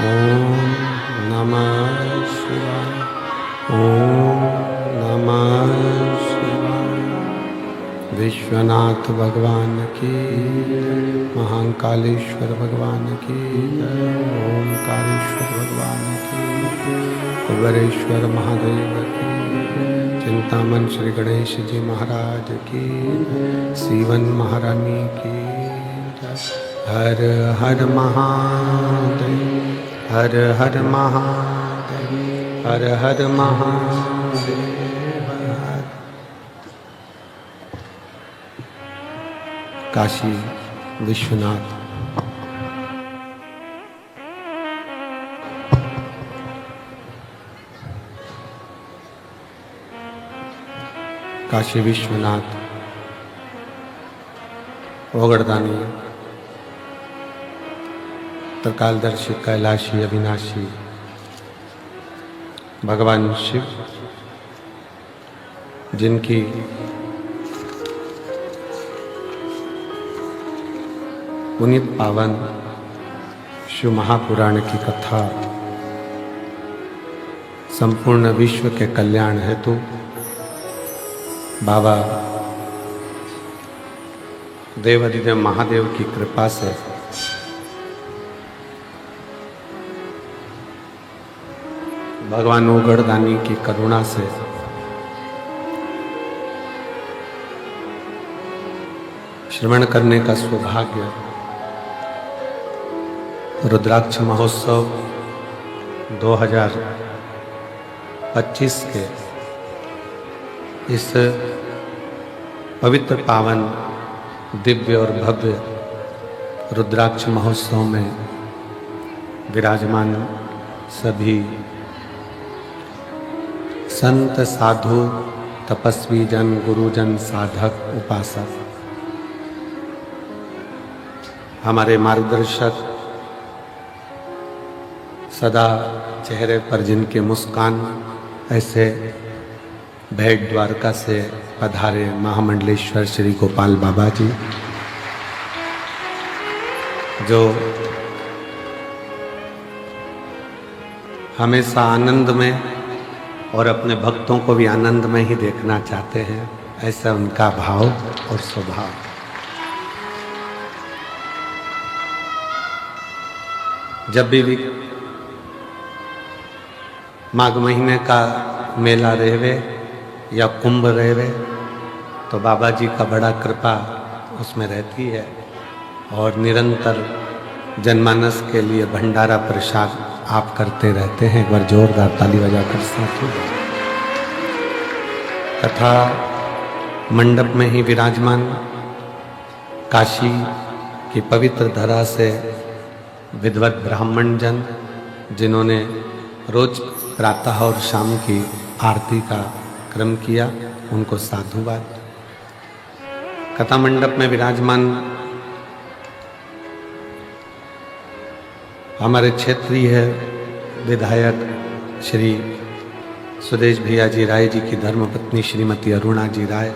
ओम नमः शिवाय। ओम नमः शिवाय। विश्वनाथ भगवान की, महाकालेश्वर भगवान की, ओमकारेश्वर भगवान की, कुबेरेश्वर महादेव की, चिंतामन श्री गणेश जी महाराज की, सीवन महारानी की। हर हर महादेव, हर हर महादेव, हर हर महादेव। काशी विश्वनाथ। काशी विश्वनाथ ओगड़दानी त्रिकालदर्शी कैलाशी अविनाशी भगवान शिव, जिनकी पुनीत पावन शिव महापुराण की कथा संपूर्ण विश्व के कल्याण हेतु बाबा देवाधिदेव महादेव की कृपा से भगवान ओगड़दानी की करुणा से श्रवण करने का सौभाग्य रुद्राक्ष महोत्सव 2025 के इस पवित्र पावन दिव्य और भव्य रुद्राक्ष महोत्सव में विराजमान सभी संत साधु तपस्वी जन, गुरुजन, साधक, उपासक, हमारे मार्गदर्शक, सदा चेहरे पर जिनके मुस्कान ऐसे भेंट द्वारका से पधारे महामंडलेश्वर श्री गोपाल बाबा जी, जो हमेशा आनंद में और अपने भक्तों को भी आनंद में ही देखना चाहते हैं, ऐसा उनका भाव और स्वभाव। जब भी माघ महीने का मेला रहेवे या कुंभ रहेवे तो बाबा जी का बड़ा कृपा उसमें रहती है और निरंतर जनमानस के लिए भंडारा प्रसाद आप करते रहते हैं। एक बार जोरदार ताली बजाकर साथी। तथा मंडप में ही विराजमान काशी की पवित्र धरा से विद्वत ब्राह्मण जन, जिन्होंने रोज प्रातः और शाम की आरती का क्रम किया, उनको साधुवाद। कथा मंडप में विराजमान हमारे क्षेत्रीय विधायक श्री सुदेश भैया जी राय जी की धर्मपत्नी श्रीमती अरुणा जी राय,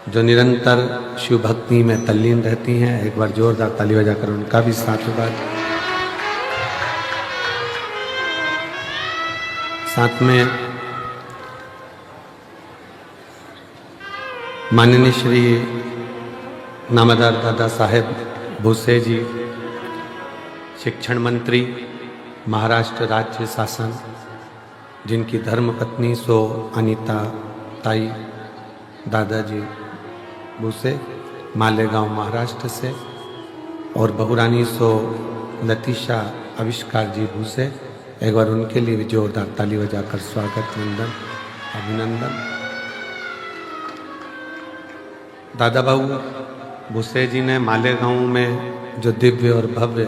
जो निरंतर शिव भक्ति में तल्लीन रहती हैं। एक बार जोरदार ताली बजाकर उनका भी साधुवाद। साथ में माननीय श्री नामदार दादा साहेब भूसे जी, शिक्षण मंत्री महाराष्ट्र राज्य शासन, जिनकी धर्मपत्नी सो अनीता ताई दादाजी भूसे मालेगांव महाराष्ट्र से, और बहुरानी सो लतीशा आविष्कार जी भूसे। एक बार उनके लिए भी जोरदार ताली बजाकर स्वागत, वंदन, अभिनंदन। दादा बाबू भूसे जी ने मालेगांव में जो दिव्य और भव्य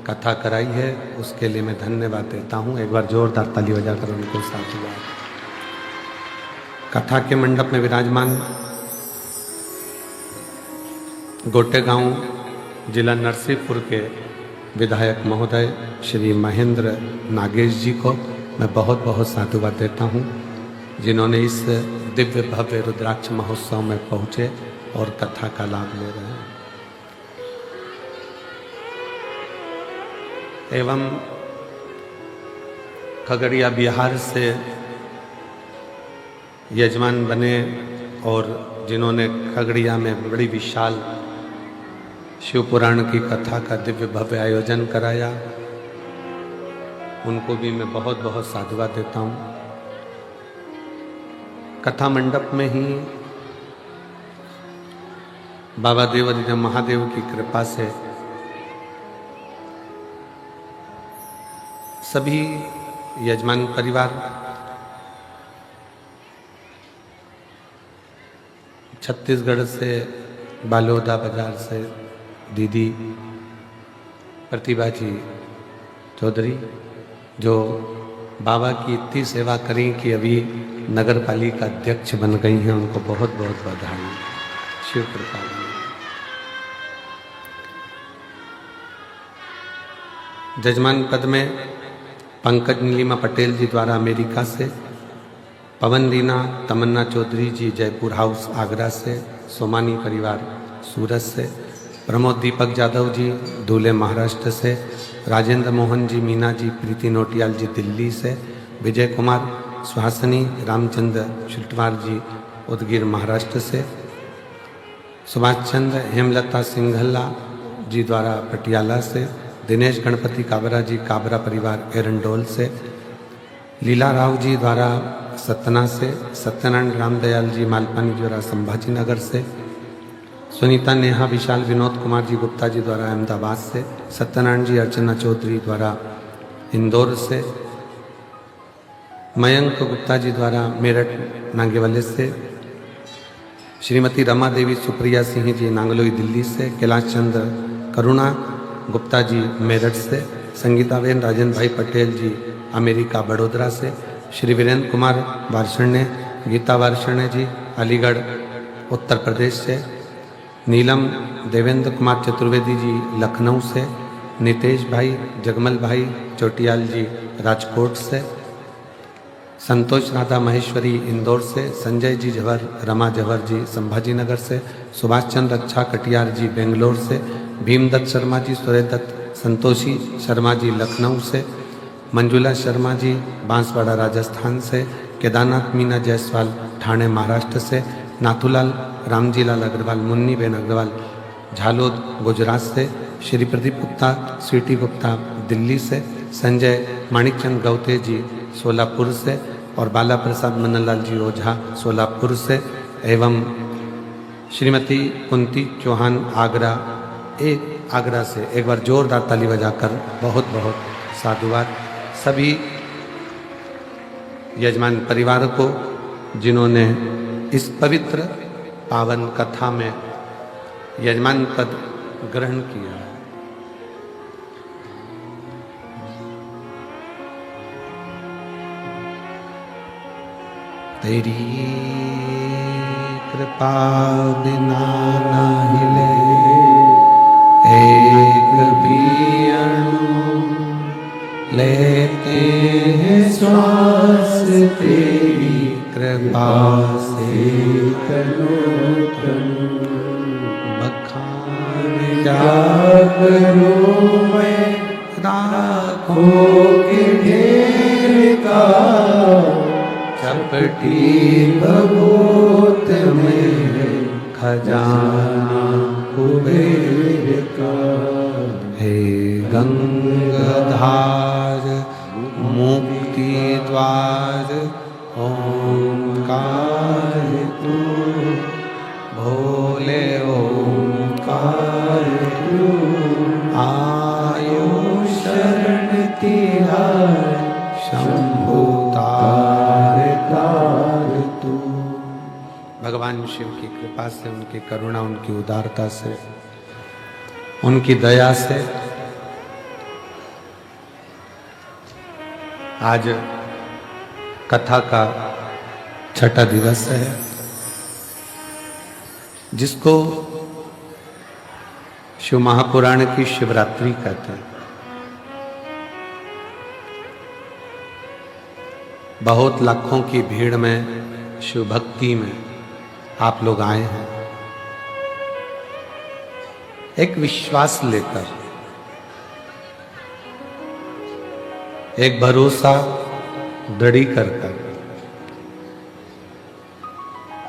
कथा कराई है, उसके लिए मैं धन्यवाद देता हूँ। एक बार जोरदार ताली बजाकर उनको साधुवाद। कथा के मंडप में विराजमान गोटेगांव जिला नरसिंहपुर के विधायक महोदय श्री महेंद्र नागेश जी को मैं बहुत बहुत साधुवाद देता हूँ, जिन्होंने इस दिव्य भव्य रुद्राक्ष महोत्सव में पहुँचे और कथा का लाभ ले रहे हैं। एवं खगड़िया बिहार से यजमान बने और जिन्होंने खगड़िया में बड़ी विशाल शिव पुराण की कथा का दिव्य भव्य आयोजन कराया, उनको भी मैं बहुत बहुत साधुवाद देता हूँ। कथा मंडप में ही बाबा देवाधिदेव महादेव की कृपा से सभी यजमान परिवार छत्तीसगढ़ से, बालोदा बाजार से दीदी प्रतिभा जी चौधरी, जो बाबा की इतनी सेवा करी कि अभी नगर पालिका अध्यक्ष बन गई हैं, उनको बहुत बहुत बधाई। शिव कृपा। जजमान पद में पंकज नीलिमा पटेल जी द्वारा अमेरिका से, पवन रीना तमन्ना चौधरी जी जयपुर हाउस आगरा से, सोमानी परिवार सूरत से, प्रमोद दीपक यादव जी दूल्हे महाराष्ट्र से, राजेंद्र मोहन जी मीना जी प्रीति नोटियाल जी दिल्ली से, विजय कुमार सुहासनी रामचंद्र शुल्टवार जी उदगीर महाराष्ट्र से, सुभाष चंद्र हेमलता सिंघल्ला जी द्वारा पटियाला से, दिनेश गणपति काबरा जी काबरा परिवार एरंडोल से, लीला राव जी द्वारा सतना से, सत्यनारायण रामदयाल जी मालपानी द्वारा संभाजी नगर से, सुनीता नेहा विशाल विनोद कुमार जी गुप्ता जी द्वारा अहमदाबाद से, सत्यनारायण जी अर्चना चौधरी द्वारा इंदौर से, मयंक गुप्ता जी द्वारा मेरठ नागेवाले से, श्रीमती रमा देवी सुप्रिया सिंह जी नांगलोई दिल्ली से, कैलाश चंद्र करुणा गुप्ता जी मेरठ से, संगीताबेन राजेंद्र भाई पटेल जी अमेरिका बड़ोदरा से, श्री वीरेंद्र कुमार वार्षण्य गीता वार्षण्य जी अलीगढ़ उत्तर प्रदेश से, नीलम देवेंद्र कुमार चतुर्वेदी जी लखनऊ से, नितेश भाई जगमल भाई चोटियाल जी राजकोट से, संतोष राधा महेश्वरी इंदौर से, संजय जी झवर रमा झवर जी संभाजी नगर से, सुभाष चंद्र अच्छा कटियार जी बेंगलोर से, भीमदत्त शर्मा जी सुरेदत्त संतोषी शर्मा जी लखनऊ से, मंजुला शर्मा जी बांसवाड़ा राजस्थान से, केदारनाथ मीना जायसवाल ठाणे महाराष्ट्र से, नाथूलाल रामजीलाल अग्रवाल मुन्नी बेन अग्रवाल झालोद गुजरात से, श्री प्रदीप गुप्ता स्वीटी गुप्ता दिल्ली से, संजय माणिकचंद गौते जी सोलापुर से और बाला प्रसाद मननलाल जी ओझा सोलापुर से, एवं श्रीमती कुंती चौहान आगरा से एक बार जोरदार ताली बजाकर बहुत बहुत साधुवाद सभी यजमान परिवार को जिन्होंने इस पवित्र पावन कथा में यजमान पद ग्रहण किया। तेरी कृपा बिना ना हिले एक भी अणु, लेते हैं श्वास तेरी कृपा से करो बखान क्या करूं मैं राखों के ढेर का, चपटी बबूत में खजाना कुबेर का। हे गंगाधार मुक्ति द्वार ओंकार तू, भोले ओंकार तू, आयु शरण तिहार शंभु तार तार तू। भगवान शिव की कृपा से, उनकी करुणा, उनकी उदारता से, उनकी दया से आज कथा का छठा दिवस है, जिसको शिव महापुराण की शिवरात्रि कहते हैं। बहुत लाखों की भीड़ में शिव भक्ति में आप लोग आए हैं, एक विश्वास लेकर एक भरोसा दृढ़ी कर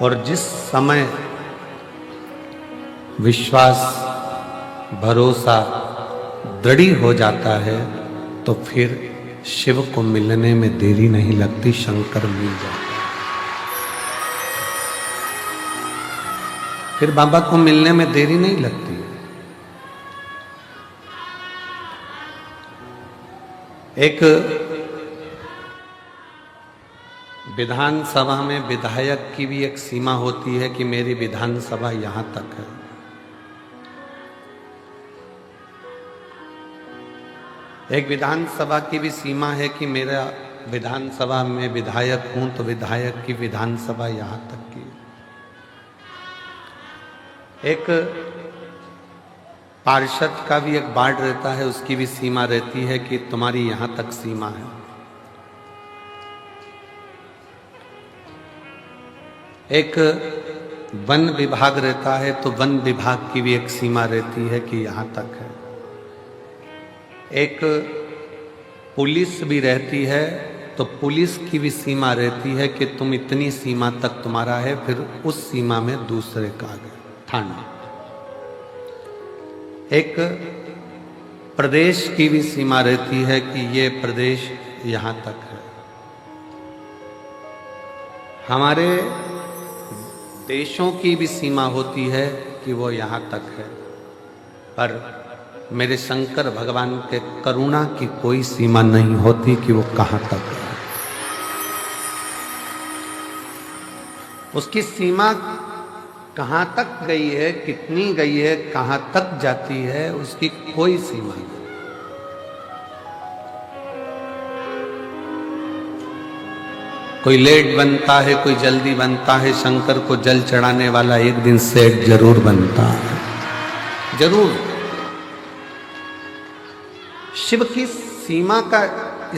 और जिस समय विश्वास भरोसा दृढ़ी हो जाता है तो फिर शिव को मिलने में देरी नहीं लगती, शंकर मिल जाता है। फिर बाबा को मिलने में देरी नहीं लगती। एक विधानसभा में विधायक की भी एक सीमा होती है कि मेरी विधानसभा यहां तक है। एक विधानसभा की भी सीमा है कि मेरा विधानसभा में विधायक हूं तो विधायक की विधानसभा यहां तक की। एक पार्षद का भी एक वार्ड रहता है, उसकी भी सीमा रहती है कि तुम्हारी यहां तक सीमा है। एक वन विभाग रहता है तो वन विभाग की भी एक सीमा रहती है कि यहां तक है। एक पुलिस भी रहती है तो पुलिस की भी सीमा रहती है कि तुम इतनी सीमा तक तुम्हारा है, फिर उस सीमा में दूसरे का गए थाना। एक प्रदेश की भी सीमा रहती है कि ये प्रदेश यहां तक है। हमारे देशों की भी सीमा होती है कि वो यहां तक है, पर मेरे शंकर भगवान के करुणा की कोई सीमा नहीं होती कि वो कहां तक है। उसकी सीमा कहां तक गई है, कितनी गई है, कहां तक जाती है, उसकी कोई सीमा नहीं। कोई लेट बनता है, कोई जल्दी बनता है। शंकर को जल चढ़ाने वाला एक दिन सेठ जरूर बनता है, जरूर। शिव की सीमा का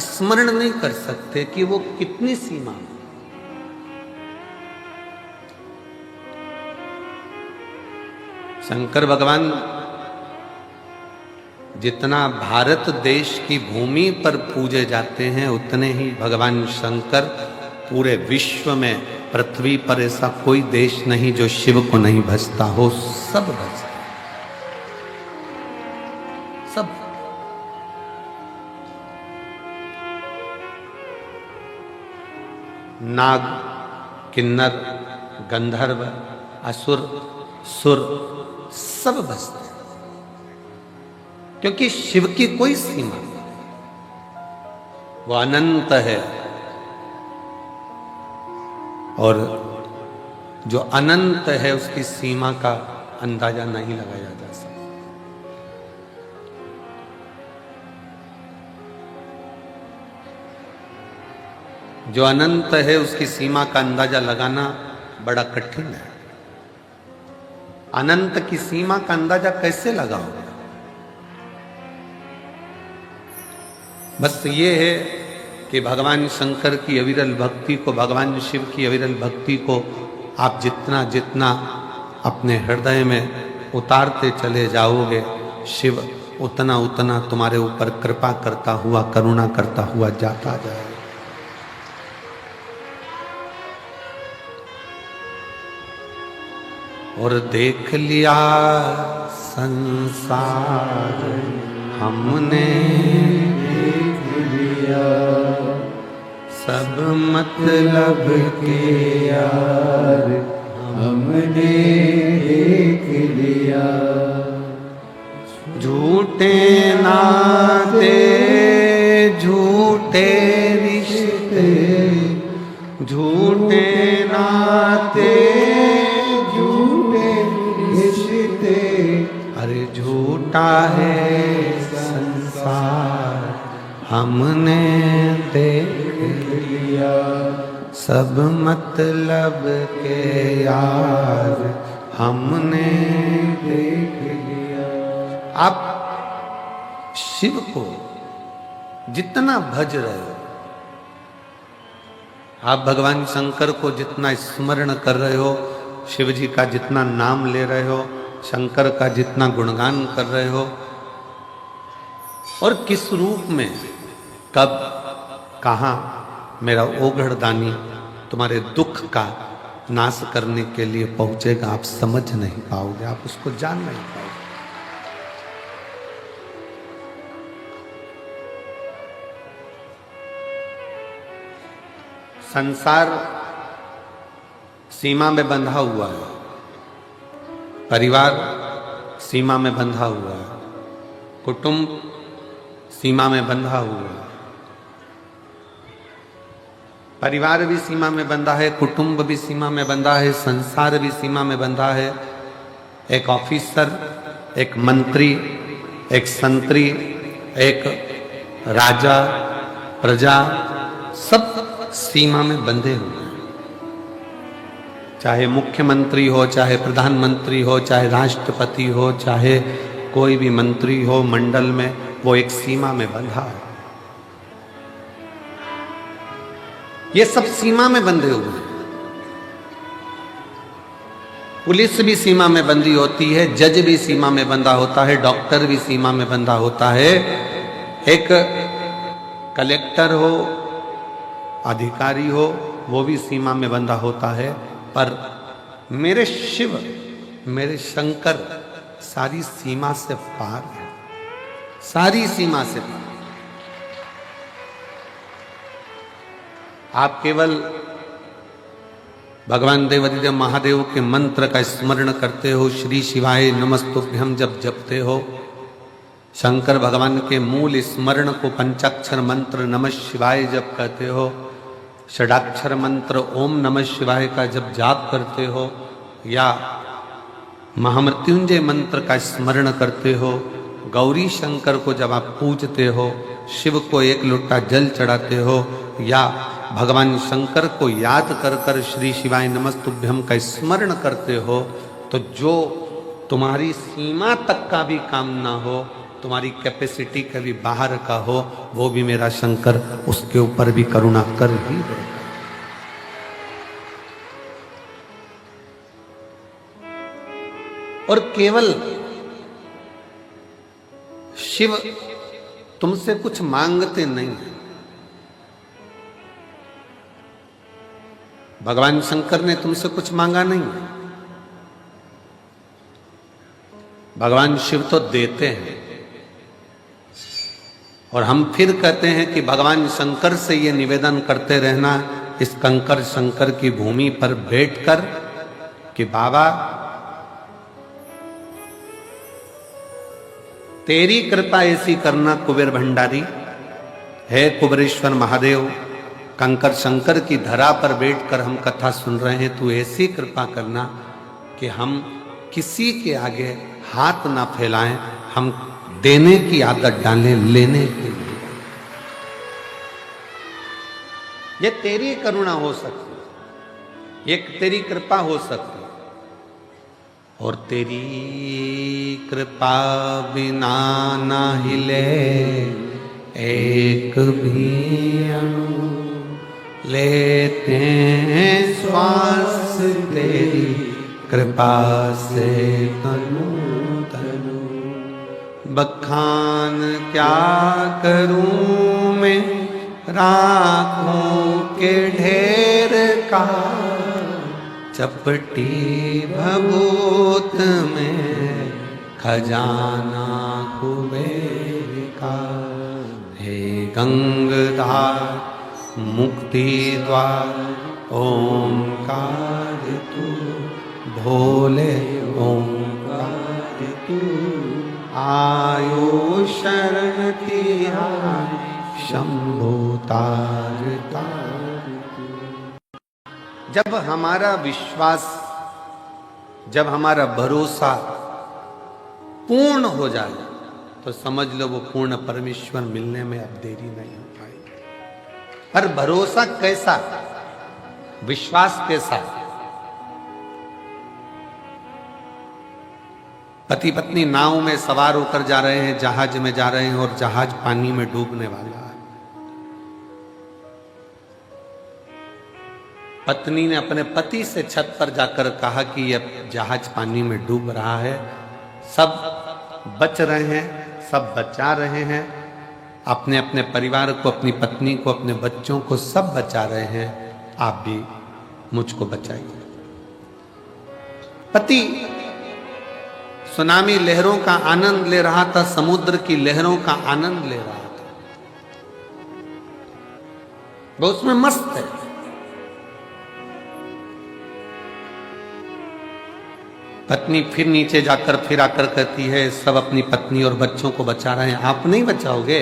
स्मरण नहीं कर सकते कि वो कितनी सीमा है। शंकर भगवान जितना भारत देश की भूमि पर पूजे जाते हैं, उतने ही भगवान शंकर पूरे विश्व में, पृथ्वी पर ऐसा कोई देश नहीं जो शिव को नहीं भजता हो। सब भजते, सब। नाग, किन्नर, गंधर्व, असुर, सुर सब भजते हैं, क्योंकि शिव की कोई सीमा नहीं, वो अनंत है। और जो अनंत है उसकी सीमा का अंदाजा नहीं लगाया जा सकता। जो अनंत है उसकी सीमा का अंदाजा लगाना बड़ा कठिन है। अनंत की सीमा का अंदाजा कैसे लगाओगे? बस ये है कि भगवान शंकर की अविरल भक्ति को, भगवान शिव की अविरल भक्ति को आप जितना जितना अपने हृदय में उतारते चले जाओगे, शिव उतना उतना तुम्हारे ऊपर कृपा करता हुआ, करुणा करता हुआ जाता जाएगा। और देख लिया संसार हमने, देख लिया सब मतलब के यार हमने देख लिया। झूठे नाते झूठे रिश्ते, झूठे नाते अरे झूठा है संसार हमने देख लिया। सब मतलब के यार हमने देख लिया। आप शिव को जितना भज रहे हो, आप भगवान शंकर को जितना स्मरण कर रहे हो, शिव जी का जितना नाम ले रहे हो, शंकर का जितना गुणगान कर रहे हो, और किस रूप में, कब, कहाँ मेरा ओघड़दानी तुम्हारे दुख का नाश करने के लिए पहुंचेगा, आप समझ नहीं पाओगे, आप उसको जान नहीं पाओगे। संसार सीमा में बंधा हुआ है, परिवार सीमा में बंधा हुआ है, कुटुंब सीमा में बंधा हुआ है। परिवार भी सीमा में बंधा है, कुटुंब भी सीमा में बंधा है, संसार भी सीमा में बंधा है। एक ऑफिसर, एक मंत्री, एक संतरी, एक राजा, प्रजा, सब सीमा में बंधे हुए हैं। चाहे मुख्यमंत्री हो, चाहे प्रधानमंत्री हो, चाहे राष्ट्रपति हो, चाहे कोई भी मंत्री हो मंडल में, वो एक सीमा में बंधा है। ये सब सीमा में बंधे हुए हैं। पुलिस भी सीमा में बंधी होती है, जज भी सीमा में बंधा होता है, डॉक्टर भी सीमा में बंधा होता है। एक कलेक्टर हो, अधिकारी हो, वो भी सीमा में बंधा होता है। पर मेरे शिव, मेरे शंकर सारी सीमा से पार है, सारी सीमा से पार। आप केवल भगवान देवाधिदेव महादेव के मंत्र का स्मरण करते हो, श्री शिवाय नमस्तुभ्यम जब जपते हो, शंकर भगवान के मूल स्मरण को पंचाक्षर मंत्र नमः शिवाय जब कहते हो, षडाक्षर मंत्र ओम नमः शिवाय का जब जाप करते हो, या महामृत्युंजय मंत्र का स्मरण करते हो, गौरी शंकर को जब आप पूजते हो, शिव को एक लोटा जल चढ़ाते हो, या भगवान शंकर को याद कर कर श्री शिवाय नमस्तुभ्यम का स्मरण करते हो, तो जो तुम्हारी सीमा तक का भी काम ना हो, तुम्हारी कैपेसिटी का भी बाहर का हो, वो भी मेरा शंकर उसके ऊपर भी करुणा कर ही देगा। और केवल शिव तुमसे कुछ मांगते नहीं हैं। भगवान शंकर ने तुमसे कुछ मांगा नहीं, भगवान शिव तो देते हैं। और हम फिर कहते हैं कि भगवान शंकर से ये निवेदन करते रहना इस कंकर शंकर की भूमि पर बैठकर कि बाबा तेरी कृपा ऐसी करना कुबेर भंडारी, है कुबेरेश्वर महादेव, कंकर शंकर की धरा पर बैठकर हम कथा सुन रहे हैं, तू ऐसी कृपा करना कि हम किसी के आगे हाथ ना फैलाएं, हम देने की आदत डालें, लेने की नहीं। ये तेरी करुणा हो सकती है, ये तेरी कृपा हो सकती है। और तेरी कृपा बिना ना हिले एक भी अणु, लेते हैं श्वास तेरी कृपा से तनु तनु। बखान क्या करूं मैं राखों के ढेर का, चपटी भभूत में खजाना कुबेर का। हे गंगाधार मुक्ति द्वार ओंकार तू, भोले ओंकार तू, आयो शरण तिहारी शंभो तारता। जब हमारा विश्वास, जब हमारा भरोसा पूर्ण हो जाए तो समझ लो वो पूर्ण परमेश्वर मिलने में अब देरी नहीं हो पाएगी। पर भरोसा कैसा, विश्वास कैसा? पति पत्नी नाव में सवार होकर जा रहे हैं, जहाज में जा रहे हैं और जहाज पानी में डूबने वाला है। पत्नी ने अपने पति से छत पर जाकर कहा कि यह जहाज पानी में डूब रहा है, सब बच रहे हैं, सब बचा रहे हैं, अपने अपने परिवार को, अपनी पत्नी को, अपने बच्चों को सब बचा रहे हैं, आप भी मुझको बचाइए। पति सुनामी लहरों का आनंद ले रहा था, समुद्र की लहरों का आनंद ले रहा था, वो उसमें मस्त है। पत्नी फिर नीचे जाकर फिर आकर कहती है, सब अपनी पत्नी और बच्चों को बचा रहे हैं, आप नहीं बचाओगे?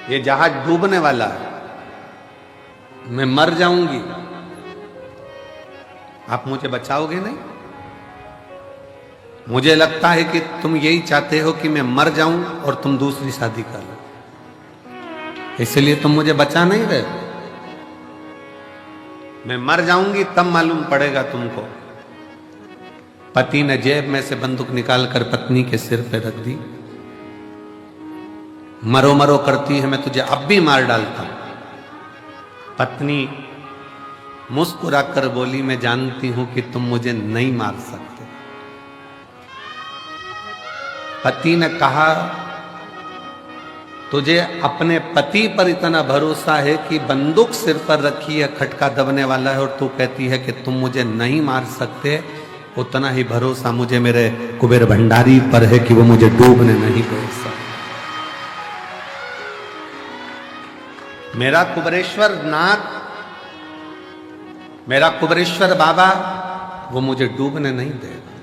ये जहाज डूबने वाला है, मैं मर जाऊंगी, आप मुझे बचाओगे नहीं? मुझे लगता है कि तुम यही चाहते हो कि मैं मर जाऊं और तुम दूसरी शादी कर लो, इसलिए तुम मुझे बचा नहीं रहे। मैं मर जाऊंगी तब मालूम पड़ेगा तुमको। पति ने जेब में से बंदूक निकालकर पत्नी के सिर पे रख दी। मरो मरो करती है, मैं तुझे अब भी मार डालता हूं। पत्नी मुस्कुराकर बोली, मैं जानती हूं कि तुम मुझे नहीं मार सकते। पति ने कहा, तुझे अपने पति पर इतना भरोसा है कि बंदूक सिर पर रखी है, खटका दबने वाला है, और तू कहती है कि तुम मुझे नहीं मार सकते। उतना ही भरोसा मुझे मेरे कुबेर भंडारी पर है कि वो मुझे डूबने नहीं दे सकते। मेरा कुबेरेश्वर नाथ, मेरा कुबेरेश्वर बाबा, वो मुझे डूबने नहीं देगा।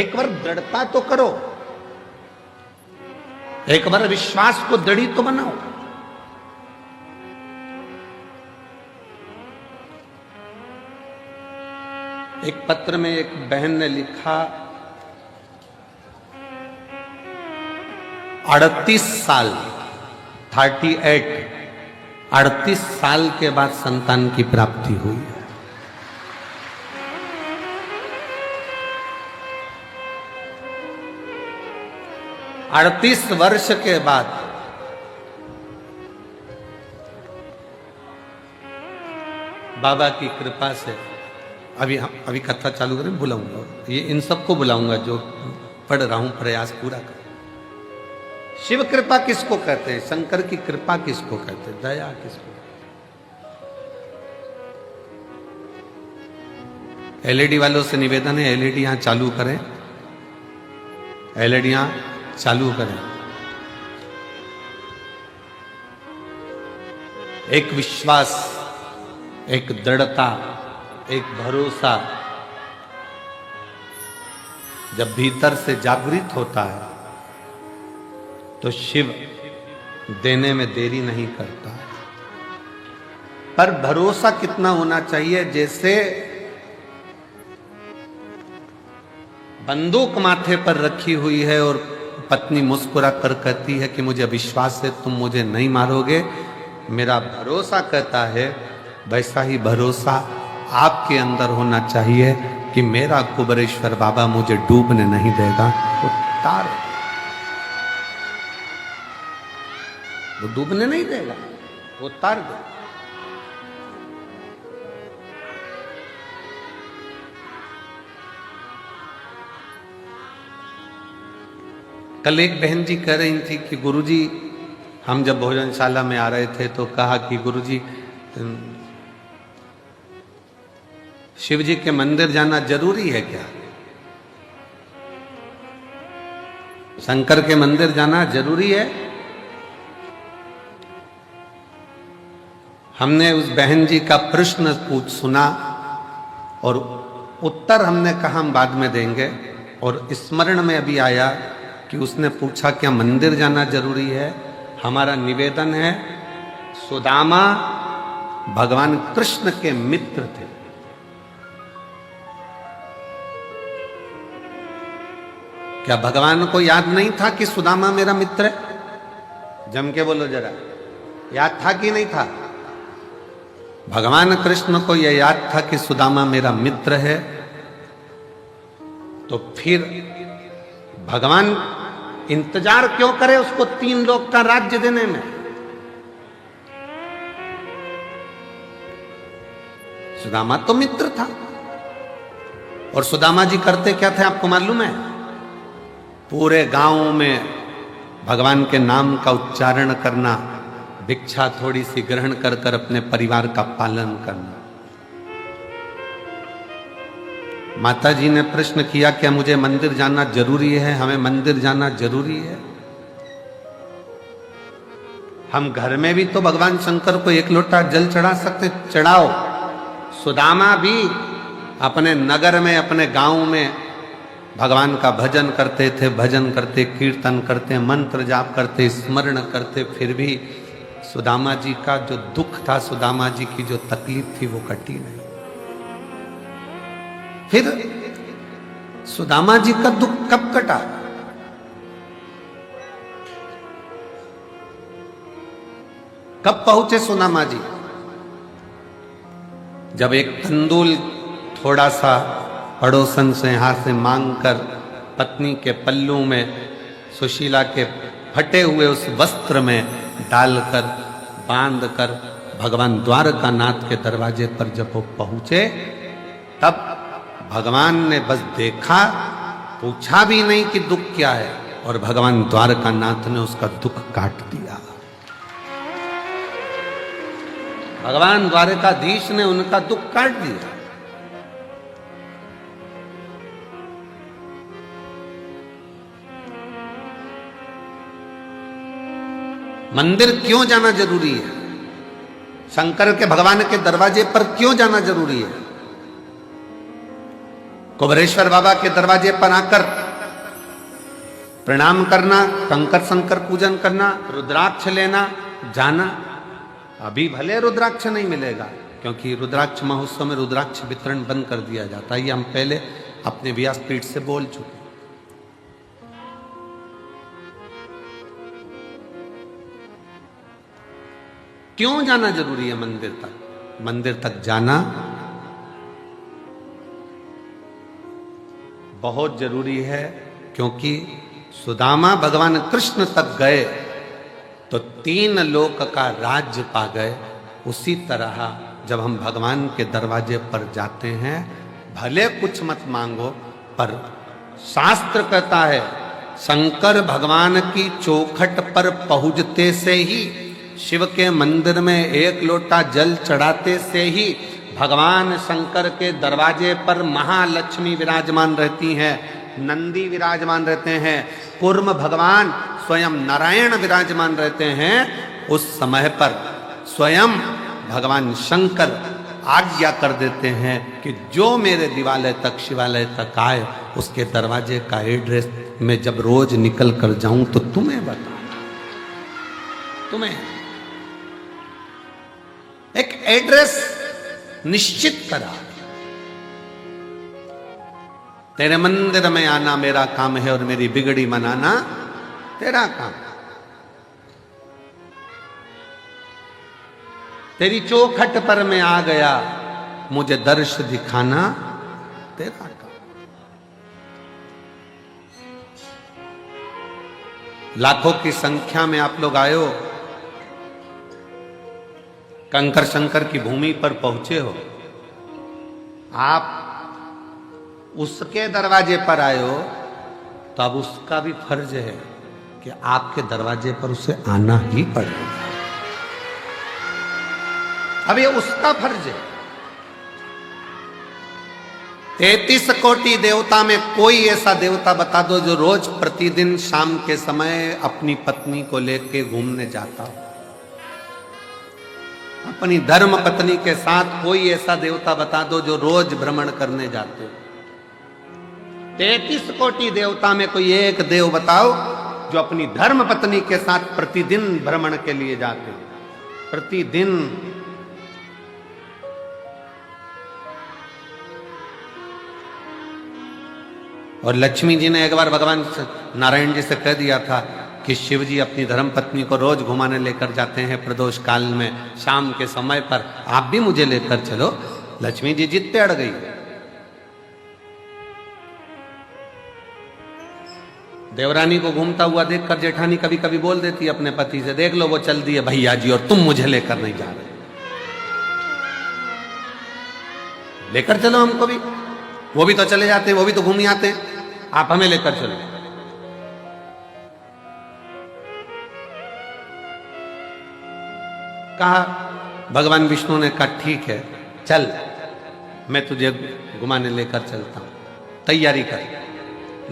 एक बार दृढ़ता तो करो, एक बार विश्वास को दृढ़ी तो बनाओ। एक पत्र में एक बहन ने लिखा, 38 साल 38 साल के बाद संतान की प्राप्ति हुई है। अड़तीस वर्ष के बाद बाबा की कृपा से अभी कथा चालू करें, बुलाऊंगा ये इन सबको बुलाऊंगा जो पढ़ रहा हूं, प्रयास पूरा कर। शिव कृपा किसको कहते हैं? शंकर की कृपा किसको कहते हैं? दया किसको? एलईडी वालों से निवेदन है, एलईडी यहां चालू करें, एलईडी यहां चालू करें। एक विश्वास, एक दृढ़ता, एक भरोसा जब भीतर से जागृत होता है तो शिव देने में देरी नहीं करता। पर भरोसा कितना होना चाहिए? जैसे बंदूक माथे पर रखी हुई है और पत्नी मुस्कुरा कर कहती है कि मुझे विश्वास है तुम मुझे नहीं मारोगे, मेरा भरोसा कहता है, वैसा ही भरोसा आपके अंदर होना चाहिए कि मेरा कुबेरेश्वर बाबा मुझे डूबने नहीं देगा। वो तार, वो डूबने नहीं देगा, वो तार दे। कल एक बहन जी कह रही थी कि गुरुजी, हम जब भोजनशाला में आ रहे थे तो कहा कि गुरुजी शिव जी के मंदिर जाना जरूरी है क्या? शंकर के मंदिर जाना जरूरी है? हमने उस बहन जी का प्रश्न सुना और उत्तर हमने कहा हम बाद में देंगे, और स्मरण में अभी आया कि उसने पूछा क्या मंदिर जाना जरूरी है? हमारा निवेदन है, सुदामा भगवान कृष्ण के मित्र थे। क्या भगवान को याद नहीं था कि सुदामा मेरा मित्र है? जम के बोलो जरा, याद था कि नहीं था? भगवान कृष्ण को यह याद था कि सुदामा मेरा मित्र है, तो फिर भगवान इंतजार क्यों करे उसको 3 लोक का राज्य देने में? सुदामा तो मित्र था, और सुदामा जी करते क्या थे आपको मालूम है? पूरे गांव में भगवान के नाम का उच्चारण करना, भिक्षा थोड़ी सी ग्रहण कर कर अपने परिवार का पालन करना। माता जी ने प्रश्न किया, क्या मुझे मंदिर जाना जरूरी है? हमें मंदिर जाना जरूरी है? हम घर में भी तो भगवान शंकर को एक लोटा जल चढ़ा सकते, चढ़ाओ। सुदामा भी अपने नगर में, अपने गांव में भगवान का भजन करते थे, भजन करते, कीर्तन करते, मंत्र जाप करते, स्मरण करते, फिर भी सुदामा जी का जो दुख था, सुदामा जी की जो तकलीफ थी, वो कटी नहीं। फिर सुदामा जी का दुख कब कटा? कब पहुंचे सुदामा जी? जब एक तंदूल थोड़ा सा पड़ोसन से हाथ से मांगकर पत्नी के पल्लू में, सुशीला के फटे हुए उस वस्त्र में डालकर, बांधकर भगवान द्वारकानाथ के दरवाजे पर जब वो पहुंचे, तब भगवान ने बस देखा, पूछा भी नहीं कि दुख क्या है, और भगवान द्वारकानाथ ने उसका दुख काट दिया। भगवान द्वारकाधीश ने उनका दुख काट दिया। मंदिर क्यों जाना जरूरी है? शंकर के, भगवान के दरवाजे पर क्यों जाना जरूरी है? कुबेरेश्वर बाबा के दरवाजे पर आकर प्रणाम करना, कंकर शंकर पूजन करना, रुद्राक्ष लेना, जाना। अभी भले रुद्राक्ष नहीं मिलेगा, क्योंकि रुद्राक्ष महोत्सव में रुद्राक्ष वितरण बंद कर दिया जाता है। ये हम पहले अपने व्यासपीठ से बोल चुके। क्यों जाना जरूरी है मंदिर तक? मंदिर तक जाना बहुत जरूरी है, क्योंकि सुदामा भगवान कृष्ण तक गए तो 3 लोक का राज्य पा गए। उसी तरह जब हम भगवान के दरवाजे पर जाते हैं, भले कुछ मत मांगो, पर शास्त्र कहता है शंकर भगवान की चौखट पर पहुंचते से ही, शिव के मंदिर में 1 लोटा जल चढ़ाते से ही भगवान शंकर के दरवाजे पर महालक्ष्मी विराजमान रहती हैं, नंदी विराजमान रहते हैं, कूर्म भगवान स्वयं नारायण विराजमान रहते हैं। उस समय पर स्वयं भगवान शंकर आज्ञा कर देते हैं कि जो मेरे दिवालय तक, शिवालय तक आए, उसके दरवाजे का एड्रेस मैं जब रोज निकल कर जाऊं तो तुम्हें बता, तुम्हें एक एड्रेस निश्चित करा। तेरे मंदिर में आना मेरा काम है और मेरी बिगड़ी मनाना तेरा काम। तेरी चौखट पर मैं आ गया, मुझे दर्श दिखाना तेरा काम। लाखों की संख्या में आप लोग आए हो, कंकर शंकर की भूमि पर पहुंचे हो, आप उसके दरवाजे पर आए हो, तो अब उसका भी फर्ज है कि आपके दरवाजे पर उसे आना ही पड़ेगा। अब ये उसका फर्ज है। 33 कोटि देवता में कोई ऐसा देवता बता दो जो रोज प्रतिदिन शाम के समय अपनी पत्नी को लेके घूमने जाता हो। अपनी धर्म पत्नी के साथ कोई ऐसा देवता बता दो जो रोज भ्रमण करने जाते हो। 33 कोटि देवता में कोई एक देव बताओ जो अपनी धर्म पत्नी के साथ प्रतिदिन भ्रमण के लिए जाते हो, प्रतिदिन। और लक्ष्मी जी ने एक बार भगवान नारायण जी से कह दिया था कि शिव जी अपनी धर्म पत्नी को रोज घुमाने लेकर जाते हैं प्रदोष काल में, शाम के समय पर, आप भी मुझे लेकर चलो। लक्ष्मी जी जिद पे अड़ गई। देवरानी को घूमता हुआ देखकर जेठानी कभी कभी बोल देती है अपने पति से, देख लो वो चल दिए भैया जी और तुम मुझे लेकर नहीं जा रहे, लेकर चलो हमको भी। वो भी तो चले जाते हैं, वो भी तो घूम आते हैं, आप हमें लेकर चलो। कहा, भगवान विष्णु ने कहा ठीक है चल, मैं तुझे घुमाने लेकर चलता हूं, तैयारी कर।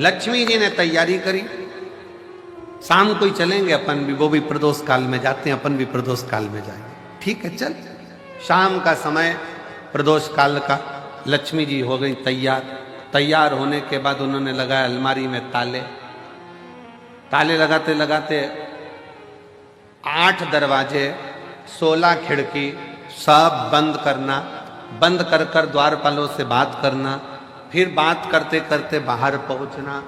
लक्ष्मी जी ने तैयारी करी, शाम को ही चलेंगे अपन भी, वो भी प्रदोष काल में जाते हैं, अपन भी प्रदोष काल में जाएंगे। ठीक है चल। शाम का समय प्रदोष काल का, लक्ष्मी जी हो गई तैयार। तैयार होने के बाद उन्होंने लगाया अलमारी में ताले। ताले लगाते लगाते 8 दरवाजे, 16 खिड़की सब बंद करना, बंद कर कर द्वारपालों से बात करना, फिर बात करते करते बाहर पहुंचना,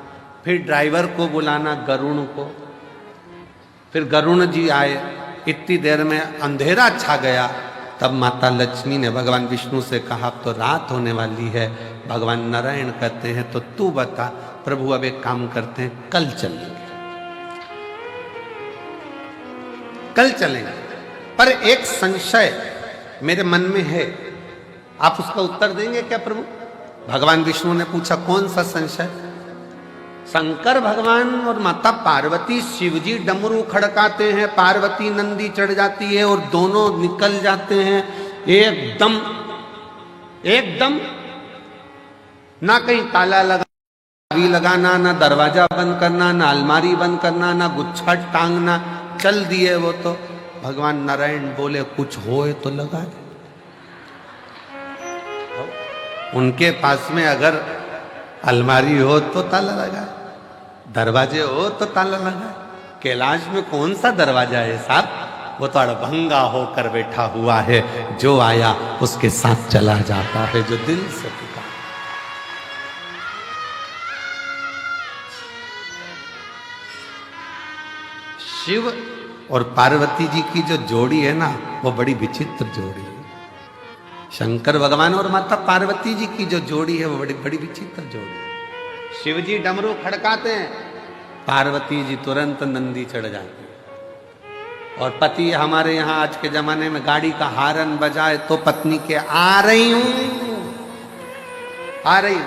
फिर ड्राइवर को बुलाना गरुण को, फिर गरुण जी आए। इतनी देर में अंधेरा छा गया। तब माता लक्ष्मी ने भगवान विष्णु से कहा, अब तो रात होने वाली है। भगवान नारायण कहते हैं, तो तू बता प्रभु, अब एक काम करते हैं, कल चलेंगे, कल चलेंगे। पर एक संशय मेरे मन में है, आप उसका उत्तर देंगे क्या प्रभु? भगवान विष्णु ने पूछा, कौन सा संशय? शंकर भगवान और माता पार्वती, शिवजी डमरू खड़काते हैं, पार्वती नंदी चढ़ जाती है और दोनों निकल जाते हैं एकदम एकदम, ना कहीं ताला लगाना, ना दरवाजा बंद करना, ना अलमारी बंद करना, ना गुच्छा टांगना, चल दिए वो तो। भगवान नारायण बोले, कुछ होए तो लगा दे। उनके पास में अगर अलमारी हो तो ताला लगाए, दरवाजे हो तो ताला लगाए। कैलाश में कौन सा दरवाजा है साहब? वो तो अड़भंगा होकर बैठा हुआ है, जो आया उसके साथ चला जाता है, जो दिल से पुकार। शिव और पार्वती जी की जो जोड़ी है ना, वो बड़ी विचित्र जोड़ी है। शंकर भगवान और माता पार्वती जी की जो जोड़ी है, वो बड़ी बड़ी विचित्र जोड़ी है। शिव जी डमरू खड़काते हैं, पार्वती जी तुरंत नंदी चढ़ जाती है। और पति हमारे यहाँ आज के जमाने में गाड़ी का हारन बजाए तो पत्नी के आ रही हूं, आ रही हूं,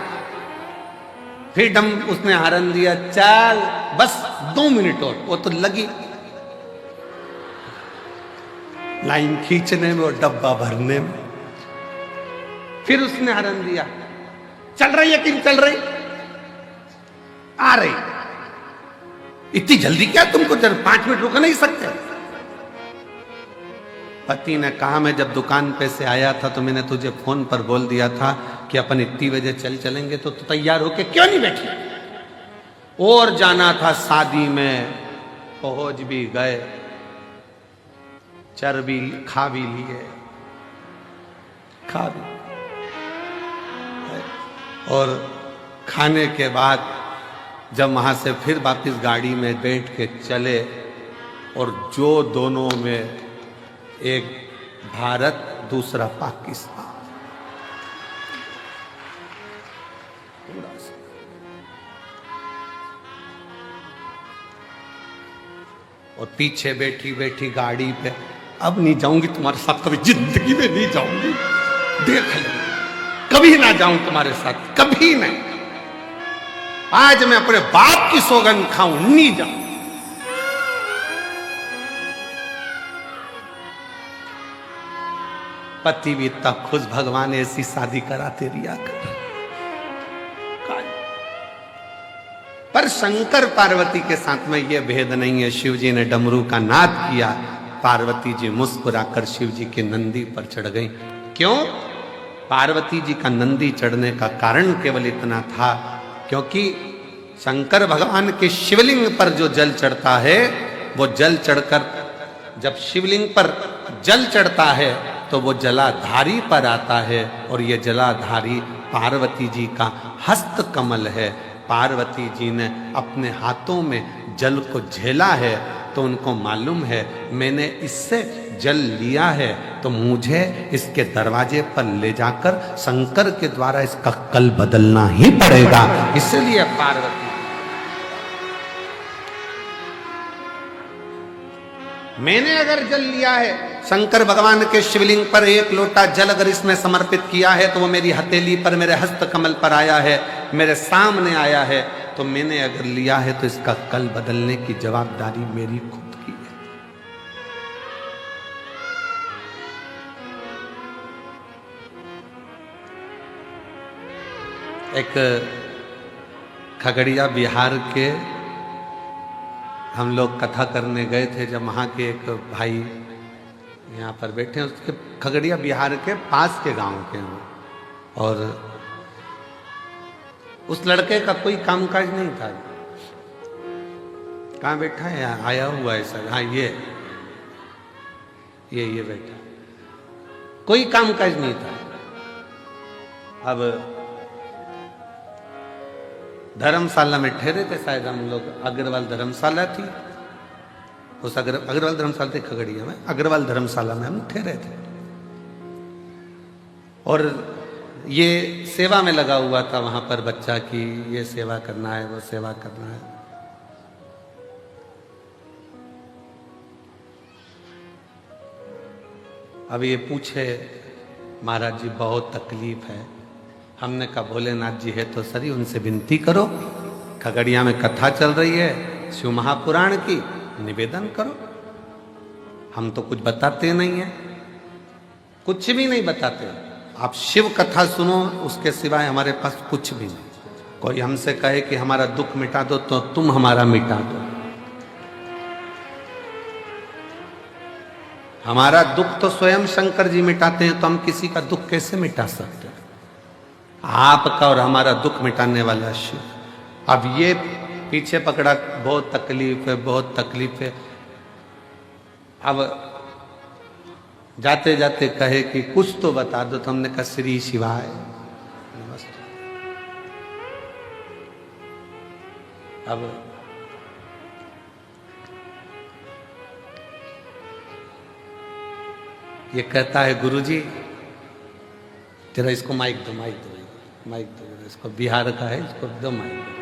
फिर डम उसने हारन दिया, चल बस 2 मिनट और, वो तो लगी लाइन खींचने में और डब्बा भरने में। फिर उसने हरन दिया, चल रही है कि नहीं चल रही? आ रही। इतनी जल्दी क्या तुमको? जब 5 मिनट रुक नहीं सकते? पति ने कहा, मैं जब दुकान पे से आया था तो मैंने तुझे फोन पर बोल दिया था कि अपन इतनी बजे चलेंगे, तो तैयार होके क्यों नहीं बैठी? और जाना था शादी में, पहुंच भी गए, चर्बी खा भी लिए, खा भी, और खाने के बाद जब वहां से फिर वापस गाड़ी में बैठ के चले, और जो दोनों में एक भारत दूसरा पाकिस्तान, और पीछे बैठी बैठी गाड़ी पे, अब नहीं जाऊंगी तुम्हारे साथ, कभी जिंदगी में नहीं जाऊंगी, देख ले, कभी ना जाऊं तुम्हारे साथ, कभी नहीं। आज मैं अपने बाप की सौगंध खाऊं, नहीं जाऊं। पति भी इतना खुश, भगवान ऐसी शादी कराते रिया कर। पर शंकर पार्वती के साथ में यह भेद नहीं है। शिव जी ने डमरू का नाद किया, पार्वती जी मुस्कुराकर शिव जी के नंदी पर चढ़ गई। क्यों? पार्वती जी का नंदी चढ़ने का कारण केवल इतना था, क्योंकि शंकर भगवान के शिवलिंग पर जो जल चढ़ता है, वो जल चढ़कर जब शिवलिंग पर जल चढ़ता है तो वो जलाधारी पर आता है, और ये जलाधारी पार्वती जी का हस्त कमल है। पार्वती जी ने अपने हाथों में जल को झेला है, तो उनको मालूम है मैंने इससे जल लिया है, तो मुझे इसके दरवाजे पर ले जाकर शंकर के द्वारा इसका कल बदलना ही पड़ेगा। इसलिए पार्वती मैंने अगर जल लिया है, शंकर भगवान के शिवलिंग पर एक लोटा जल अगर इसमें समर्पित किया है तो वो मेरी हथेली पर, मेरे हस्त कमल पर आया है, मेरे सामने आया है, तो मैंने अगर लिया है तो इसका कल बदलने की जवाबदारी मेरी खुद की है। एक खगड़िया बिहार के हम लोग कथा करने गए थे, जब वहाँ के एक भाई यहाँ पर बैठे हैं, उसके खगड़िया बिहार के पास के गांव के हैं, और उस लड़के का कोई कामकाज नहीं था। कहाँ बैठा है? यहाँ आया हुआ है सर। हाँ, ये बैठा, कोई कामकाज नहीं था। अब धर्मशाला में ठहरे थे शायद हम लोग, अग्रवाल धर्मशाला थी, उस अग्रवाल धर्मशाला थी खगड़िया में, अग्रवाल धर्मशाला में हम ठहरे थे, और ये सेवा में लगा हुआ था वहां पर बच्चा की, ये सेवा करना है, वो सेवा करना है। अब ये पूछे महाराज जी बहुत तकलीफ है। हमने कहा भोलेनाथ जी है तो सरी, उनसे विनती करो, खगड़िया में कथा चल रही है शिव महापुराण की, निवेदन करो। हम तो कुछ बताते नहीं है, कुछ भी नहीं बताते। आप शिव कथा सुनो, उसके सिवाय हमारे पास कुछ भी नहीं। कोई हमसे कहे कि हमारा दुख मिटा दो तो तुम हमारा मिटा दो। हमारा दुख तो स्वयं शंकर जी मिटाते हैं, तो हम किसी का दुख कैसे मिटा सकते हैं? आपका और हमारा दुख मिटाने वाला शिव। अब ये पीछे पकड़ा, बहुत तकलीफ है, बहुत तकलीफ है। अब जाते जाते कहे कि कुछ तो बता दो, तो हमने कहा श्री शिवाय नमस्ते। अब ये कहता है गुरुजी तेरा, इसको माइक दो, माइक दो, माइक दो, इसको बिहार का है, इसको दो माइक दो।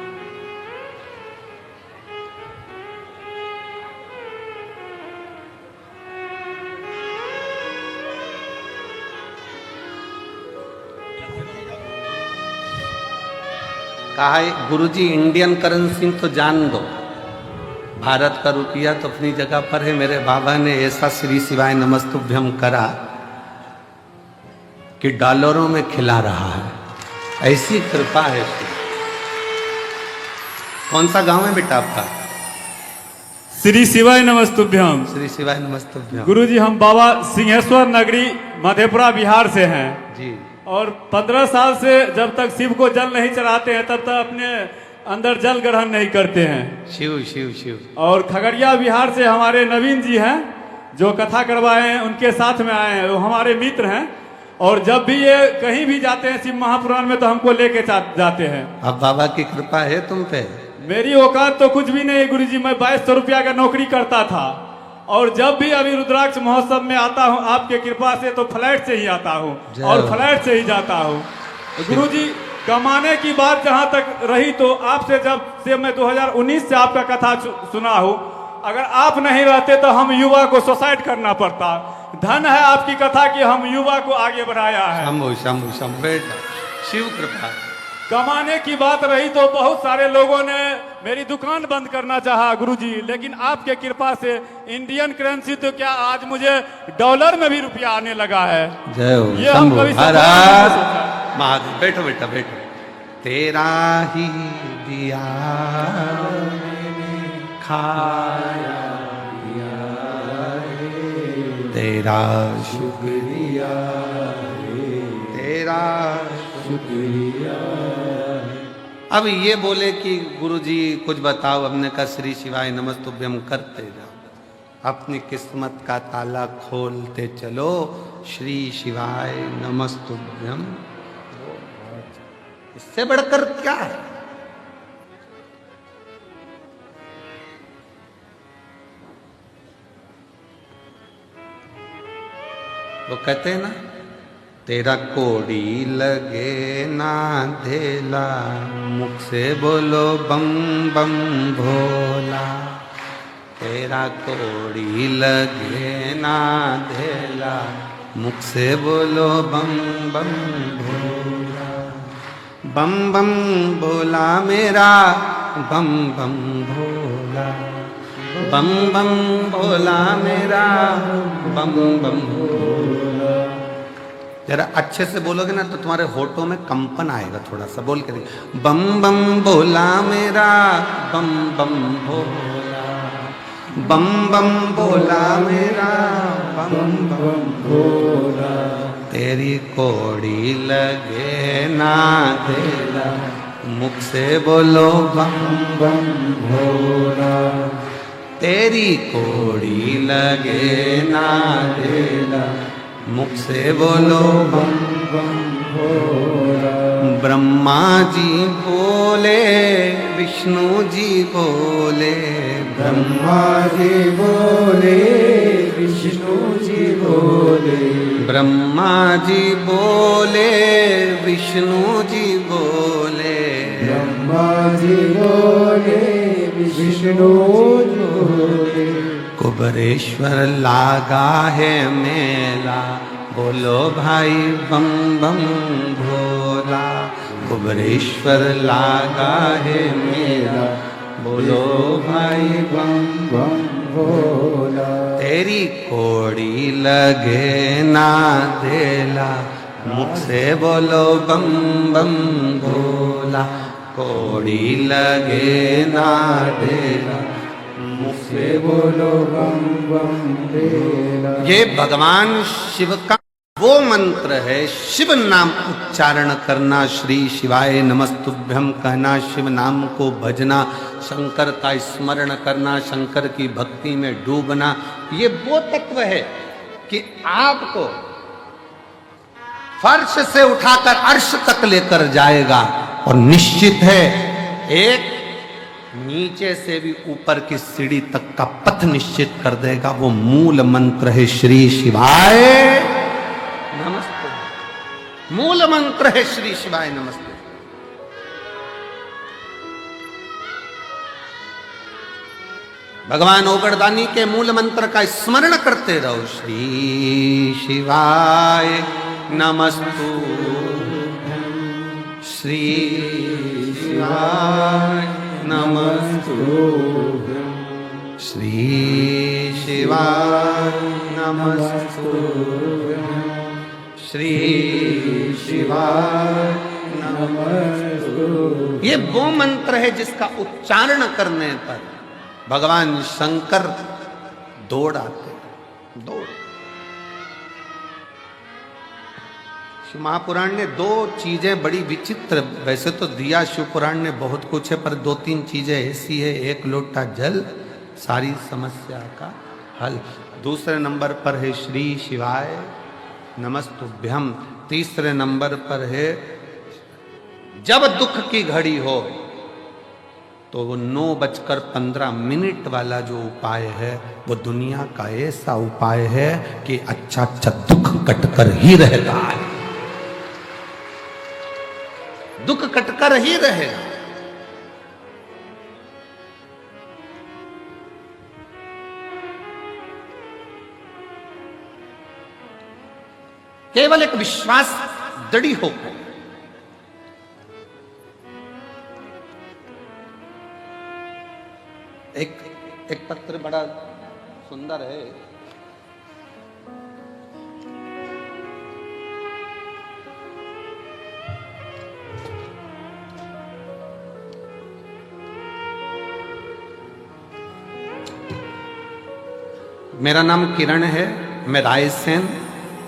कहा है गुरुजी इंडियन करेंसी तो जान दो, भारत का रुपया तो अपनी जगह पर है। मेरे बाबा ने ऐसा श्री शिवाय नमस्तुभ्यम करा कि डॉलरों में खिला रहा है, ऐसी कृपा है। कौन सा गांव है बेटा आपका? श्री शिवाय नमस्तुभ्यम। श्री शिवाय नमस्तुभ्यम। गुरुजी हम बाबा सिंहेश्वर नगरी मधेपुरा बिहार से हैं जी, और 15 साल से जब तक शिव को जल नहीं चढ़ाते हैं तब तक अपने अंदर जल ग्रहण नहीं करते हैं। शिव शिव शिव। और खगड़िया बिहार से हमारे नवीन जी हैं जो कथा करवाए हैं, उनके साथ में आए हैं, वो हमारे मित्र हैं। और जब भी ये कहीं भी जाते हैं शिव महापुराण में तो हमको लेके जाते हैं। अब बाबा की कृपा है तुम पे? मेरी औकात तो कुछ भी नहीं गुरुजी, मैं 2200 रुपया का नौकरी करता था, और जब भी अभी रुद्राक्ष महोत्सव में आता हूँ आपके कृपा से तो फ्लैट से ही आता हूँ और फ्लैट से ही जाता हूँ। गुरुजी कमाने की बात जहाँ तक रही तो आपसे जब से मैं 2019 से आपका कथा सुना हूँ, अगर आप नहीं रहते तो हम युवा को सुसाइड करना पड़ता। धन है आपकी कथा कि हम युवा को आगे बढ़ाया है। शंभु शंभु शंभु बेटा, शिव कृपा। कमाने की बात रही तो बहुत सारे लोगों ने मेरी दुकान बंद करना चाहा गुरुजी, लेकिन आपके कृपा से इंडियन करेंसी तो क्या आज मुझे डॉलर में भी रुपया आने लगा है। जय हो ये हम कभी महादेव। बैठो बेटा बैठो। तेरा ही दिया खाया तेरा शुक्रिया, तेरा शुक्रिया। अब ये बोले कि गुरुजी कुछ बताओ, हमने कहा श्री शिवाय नमस्तुभ्यम करते जाओ, अपनी किस्मत का ताला खोलते चलो, श्री शिवाय नमस्तुभ्यम। इससे बढ़कर क्या है? वो कहते हैं ना, तेरा कोड़ी लगे ना धेला, मुख से बोलो बम बम भोला। तेरा कोड़ी लगे ना धेला, मुख से बोलो बम बम भोला। बम बम भोला मेरा, बम बम भोला। बम बम भोला मेरा, बम बम भोला। जरा अच्छे से बोलोगे ना तो तुम्हारे होठों में कंपन आएगा, थोड़ा सा बोल के देखिए। बम बम भोला मेरा, बम बम भोला। बम बम भोला मेरा, बम बम भोला। तेरी कोड़ी लगे ना धेला, मुख से बोलो बम बम भोला। तेरी कोड़ी लगे ना धेला, मुख से बोलो बम बम भोला। ब्रह्मा जी बोले, विष्णु जी बोले, ब्रह्मा जी बोले, विष्णु जी बोले। ब्रह्मा जी बोले, विष्णु जी बोले। ब्रह्मा जी बोले, विष्णु जी बोले। कुबरेश्वर लागा है मेला, बोलो भाई बम बम भोला। कुबरेश्वर लागा है मेला, बोलो भाई बम बम भोला। तेरी कोड़ी लगे ना धेला, मुख से बोलो बम बम भोला। कोड़ी लगे ना धेला, मुख से बोलो बम बम भोला। ये भगवान शिव का वो मंत्र है। शिव नाम उच्चारण करना, श्री शिवाय नमस्तुभ्यम कहना, शिव नाम को भजना, शंकर का स्मरण करना, शंकर की भक्ति में डूबना। ये वो तत्व है कि आपको फर्श से उठाकर अर्श तक लेकर जाएगा। और निश्चित है एक नीचे से भी ऊपर की सीढ़ी तक का पथ निश्चित कर देगा। वो मूल मंत्र है श्री शिवाय नमस्ते। मूल मंत्र है श्री शिवाय नमस्ते। भगवान ओगड़दानी के मूल मंत्र का स्मरण करते रहो। श्री शिवाय नमस्तु, श्री शिवाय नमस्तु, श्री शिवाय नमस्तु, श्री शिवाय नमस्तु। ये वो मंत्र है जिसका उच्चारण करने पर भगवान शंकर दौड़ आते, दौड़। शिव महापुराण ने दो चीजें बड़ी विचित्र, वैसे तो दिया शिव पुराण ने बहुत कुछ है, पर दो तीन चीजें ऐसी है। एक लोटा जल, सारी समस्या का हल। दूसरे नंबर पर है श्री शिवाय नमस्तुभ्यम। तीसरे नंबर पर है जब दुख की घड़ी हो तो वो 9:15 वाला जो उपाय है वो दुनिया का ऐसा उपाय है कि अच्छा अच्छा दुख कटकर ही रहता है, दुख कटकर ही रहेगा। केवल एक विश्वास दृढ़ होकर एक पत्र बड़ा सुंदर है। मेरा नाम किरण है, मैं रायसेन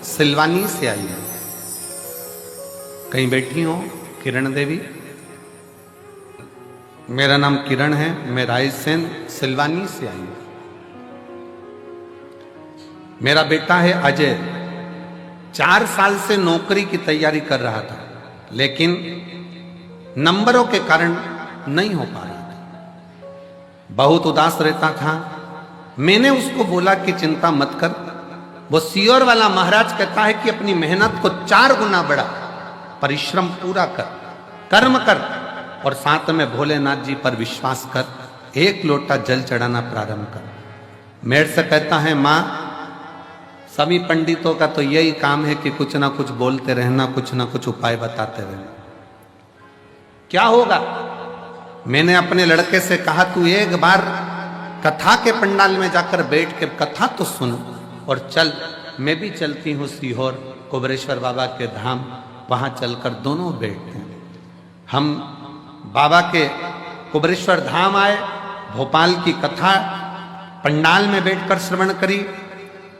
सिलवानी से आई हूं। कहीं बैठी हो किरण देवी? मेरा नाम किरण है, मैं रायसेन सिलवानी से आई हूं। मेरा बेटा है अजय, 4 साल से नौकरी की तैयारी कर रहा था, लेकिन नंबरों के कारण नहीं हो पा रहा था। बहुत उदास रहता था। मैंने उसको बोला कि चिंता मत कर। वो सीओर वाला महाराज कहता है कि अपनी मेहनत को 4 गुना बढ़ा, परिश्रम पूरा कर, कर्म कर और साथ में भोलेनाथ जी पर विश्वास कर, 1 लोटा जल चढ़ाना प्रारंभ कर। मेरे से कहता है माँ, सभी पंडितों का तो यही काम है कि कुछ ना कुछ बोलते रहना, कुछ ना कुछ उपाय बताते रहना। क्या होगा? मैंने अपने लड़के से कहा तू एक बार कथा के पंडाल में जाकर बैठ के कथा तो सुन और चल। मैं भी चलती हूँ सीहोर कुबरेश्वर बाबा के धाम, वहां चलकर दोनों बैठते हैं। हम बाबा के कुबरेश्वर धाम आए, भोपाल की कथा पंडाल में बैठकर श्रवण करी।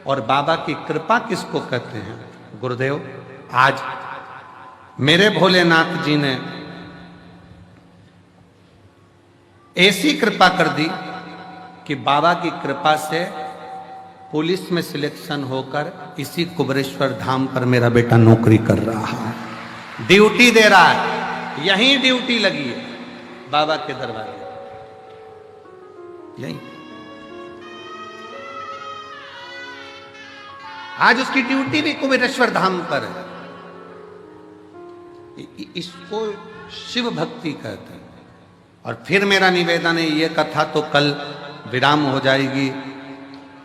और बाबा की कृपा किसको कहते हैं? गुरुदेव, आज मेरे भोलेनाथ जी ने ऐसी कृपा कर दी कि बाबा की कृपा से पुलिस में सिलेक्शन होकर इसी कुबरेश्वर धाम पर मेरा बेटा नौकरी कर रहा है, ड्यूटी दे रहा है। यहीं ड्यूटी लगी है बाबा के दरबार, यहीं आज उसकी ड्यूटी भी कुबेरेश्वर धाम पर है। इसको शिव भक्ति कहते हैं। और फिर मेरा निवेदन है, ये कथा तो कल विराम हो जाएगी।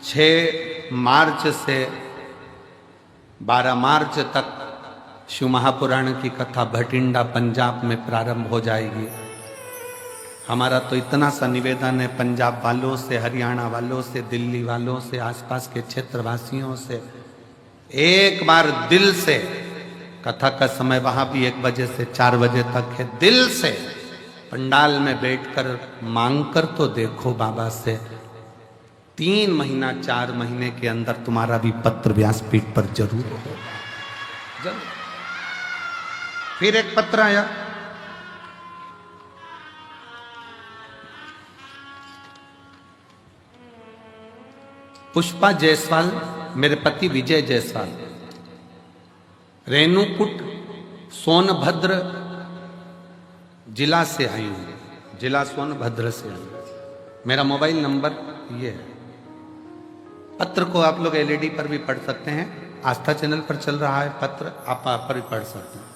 6 मार्च से 12 मार्च तक शिव महापुराण की कथा भटिंडा पंजाब में प्रारंभ हो जाएगी। हमारा तो इतना सा निवेदन है पंजाब वालों से, हरियाणा वालों से, दिल्ली वालों से, आसपास के क्षेत्रवासियों से, एक बार दिल से, कथा का समय वहां भी 1 बजे से 4 बजे तक है, दिल से पंडाल में बैठकर मांगकर तो देखो बाबा से। 3 महीना 4 महीने के अंदर तुम्हारा भी पत्र व्यासपीठ पर जरूर होगा, जरूर। फिर एक पत्र आया, पुष्पा जायसवाल, मेरे पति विजय जायसवाल, रेणुकूट सोनभद्र जिला से आई हूँ, जिला सोनभद्र से आई हूँ। मेरा मोबाइल नंबर ये है। पत्र को आप लोग एलईडी पर भी पढ़ सकते हैं, आस्था चैनल पर चल रहा है पत्र, आप पर भी पढ़ सकते हैं।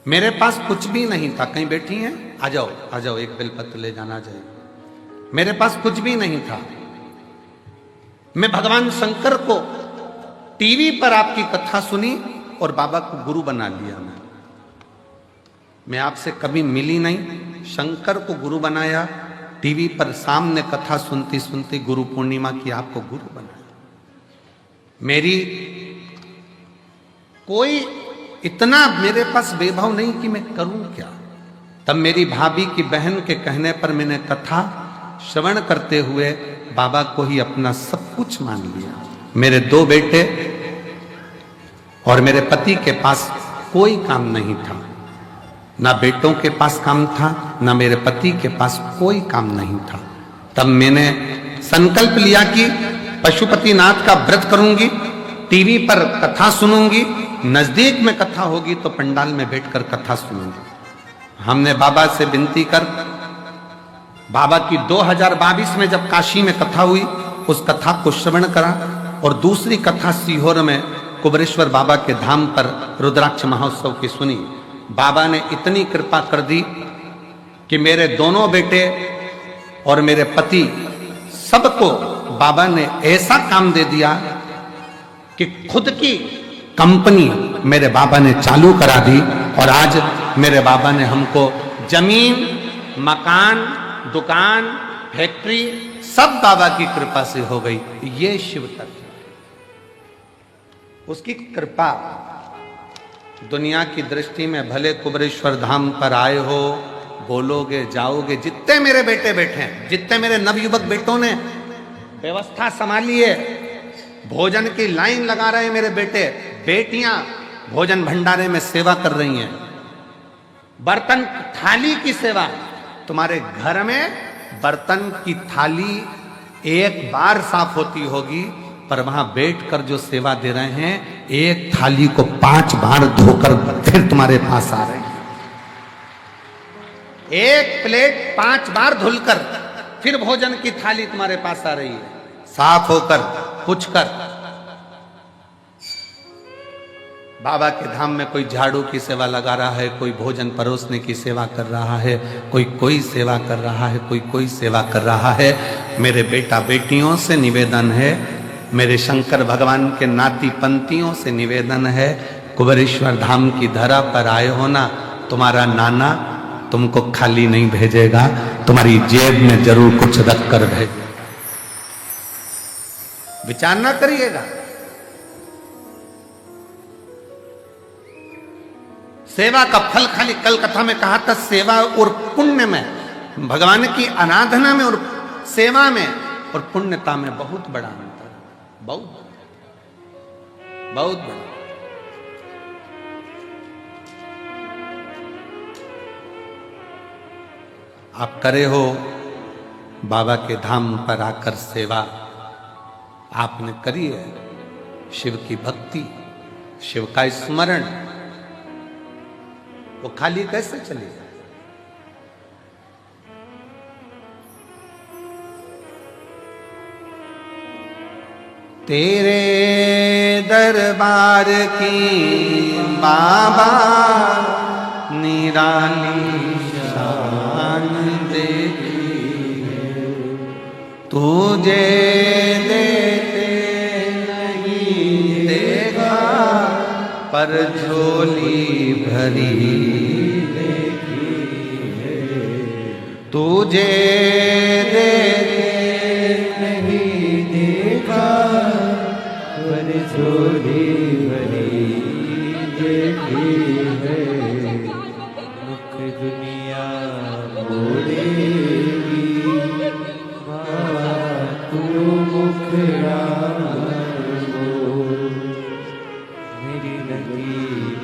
मेरे पास कुछ भी नहीं था। कहीं बैठी हैं? आ जाओ, आ जाओ, एक बेलपत्र ले जाना चाहिए। मेरे पास कुछ भी नहीं था। मैं भगवान शंकर को टीवी पर आपकी कथा सुनी और बाबा को गुरु बना लिया। मैं आपसे कभी मिली नहीं, शंकर को गुरु बनाया, टीवी पर सामने कथा सुनती सुनती गुरु पूर्णिमा की आपको गुरु बनाया। मेरी कोई इतना मेरे पास वैभव नहीं कि मैं करूं क्या। तब मेरी भाभी की बहन के कहने पर मैंने कथा श्रवण करते हुए बाबा को ही अपना सब कुछ मान लिया। मेरे 2 बेटे और मेरे पति के पास कोई काम नहीं था, ना बेटों के पास काम था, ना मेरे पति के पास कोई काम नहीं था। तब मैंने संकल्प लिया कि पशुपतिनाथ का व्रत करूंगी, टीवी पर कथा सुनूंगी, नजदीक में कथा होगी तो पंडाल में बैठकर कथा सुनूंगी। हमने बाबा से विनती कर, बाबा की 2022 में जब काशी में कथा हुई, उस कथा को श्रवण करा और दूसरी कथा सीहोर में कुबरेश्वर बाबा के धाम पर रुद्राक्ष महोत्सव की सुनी। बाबा ने इतनी कृपा कर दी कि मेरे दोनों बेटे और मेरे पति सबको बाबा ने ऐसा काम दे दिया कि खुद की कंपनी मेरे बाबा ने चालू करा दी। और आज मेरे बाबा ने हमको जमीन, मकान, दुकान, फैक्ट्री सब बाबा की कृपा से हो गई। ये शिव तत्व, उसकी कृपा। दुनिया की दृष्टि में भले कुबरेश्वर धाम पर आए हो, बोलोगे, जाओगे, जितने मेरे बेटे बैठे हैं, जितने मेरे नवयुवक बेटों ने व्यवस्था संभाली है, भोजन की लाइन लगा रहे मेरे बेटे, बेटियां भोजन भंडारे में सेवा कर रही हैं, बर्तन थाली की सेवा। तुम्हारे घर में बर्तन की थाली एक बार साफ होती होगी, पर वहां बैठकर जो सेवा दे रहे हैं, एक थाली को 5 बार धोकर फिर तुम्हारे पास आ रहे हैं। एक प्लेट 5 बार धुलकर फिर भोजन की थाली तुम्हारे पास आ रही है, साफ होकर, पुछकर। बाबा के धाम में कोई झाड़ू की सेवा लगा रहा है, कोई भोजन परोसने की सेवा कर रहा है, कोई सेवा कर रहा है, कोई सेवा कर रहा है। मेरे बेटा बेटियों से निवेदन है, मेरे शंकर भगवान के नाती पंथियों से निवेदन है, कुबेरेश्वर धाम की धरा पर आए हो ना, तुम्हारा नाना तुमको खाली नहीं भेजेगा, तुम्हारी जेब में जरूर कुछ रख कर भेजे। विचार ना करिएगा। सेवा का फल खाली कल कथा में कहा था, सेवा और पुण्य में, भगवान की आराधना में और सेवा में और पुण्यता में बहुत बड़ा अंतर है, बहुत बहुत बड़ा। आप करे हो बाबा के धाम पर आकर सेवा, आपने करी है शिव की भक्ति, शिव का स्मरण, वो खाली कैसे चली जाए? तेरे दरबार की बाबा निराली शान देखी है, तुझे देते नहीं देखा, पर झोली भरी देखी है, तुझे देते नहीं देखा, पर झोली भरी देखी है, मुख दुनिया मोड़ेगी, तू मुखड़ा मेरी लगी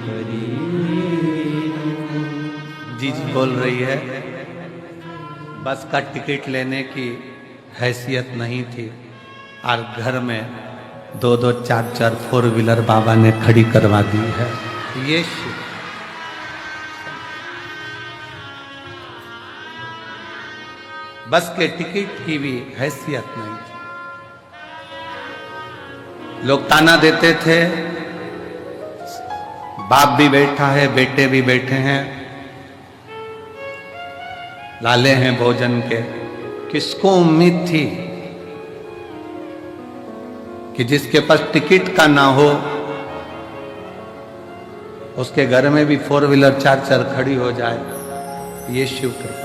भरी। जी जी बोल रही है, बस का टिकट लेने की हैसियत नहीं थी और घर में 2-2 4-4 4 व्हीलर बाबा ने खड़ी करवा दी है। ये बस के टिकट की भी हैसियत नहीं थी। लोग ताना देते थे, बाप भी बैठा है, बेटे भी बैठे हैं, लाले हैं भोजन के। किसको उम्मीद थी कि जिसके पास टिकट का ना हो उसके घर में भी 4 व्हीलर 4-4 खड़ी हो जाए? ये शिव कृपा।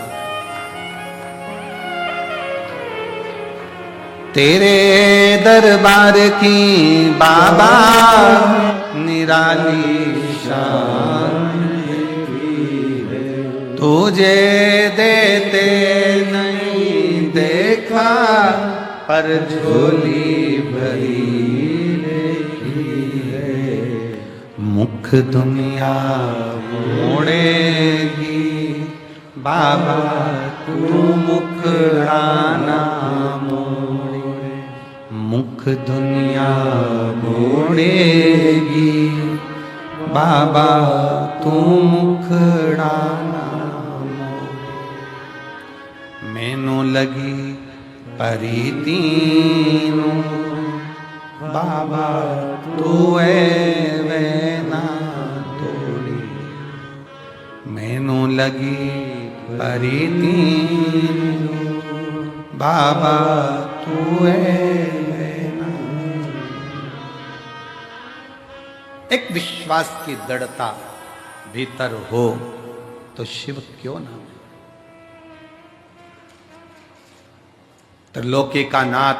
तेरे दरबार की बाबा निराली शान, तुझे देते नहीं देखा, पर झोली भरी देखी है, मुख दुनिया मोड़ेगी, बाबा तू मुखड़ाना मोड़े, मुख दुनिया मोड़ेगी, बाबा तू मुखड़ाना मोड़े। मैनू लगी परी तीनू, बाबा तू वैना तोड़ी, मैनू लगी परी तीनू, बाबा तू वैना। एक विश्वास की दृढ़ता भीतर हो तो शिव क्यों ना। त्रिलोकी का नाथ,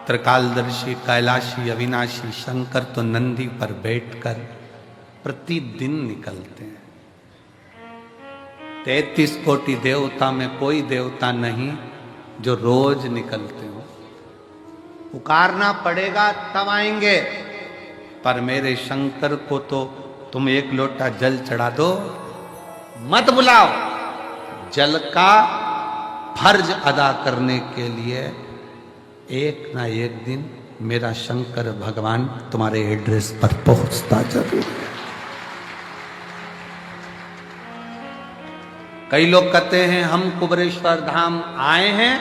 त्रिकालदर्शी, कैलाशी, अविनाशी शंकर तो नंदी पर बैठकर प्रतिदिन निकलते हैं। 33 कोटि देवता में कोई देवता नहीं जो रोज निकलते हो। पुकारना पड़ेगा तब आएंगे, पर मेरे शंकर को तो तुम 1 लोटा जल चढ़ा दो, मत बुलाओ। जल का फर्ज अदा करने के लिए एक ना एक दिन मेरा शंकर भगवान तुम्हारे एड्रेस पर पहुंचता जरूर है। कई लोग कहते हैं हम कुबेरेश्वर धाम आए हैं,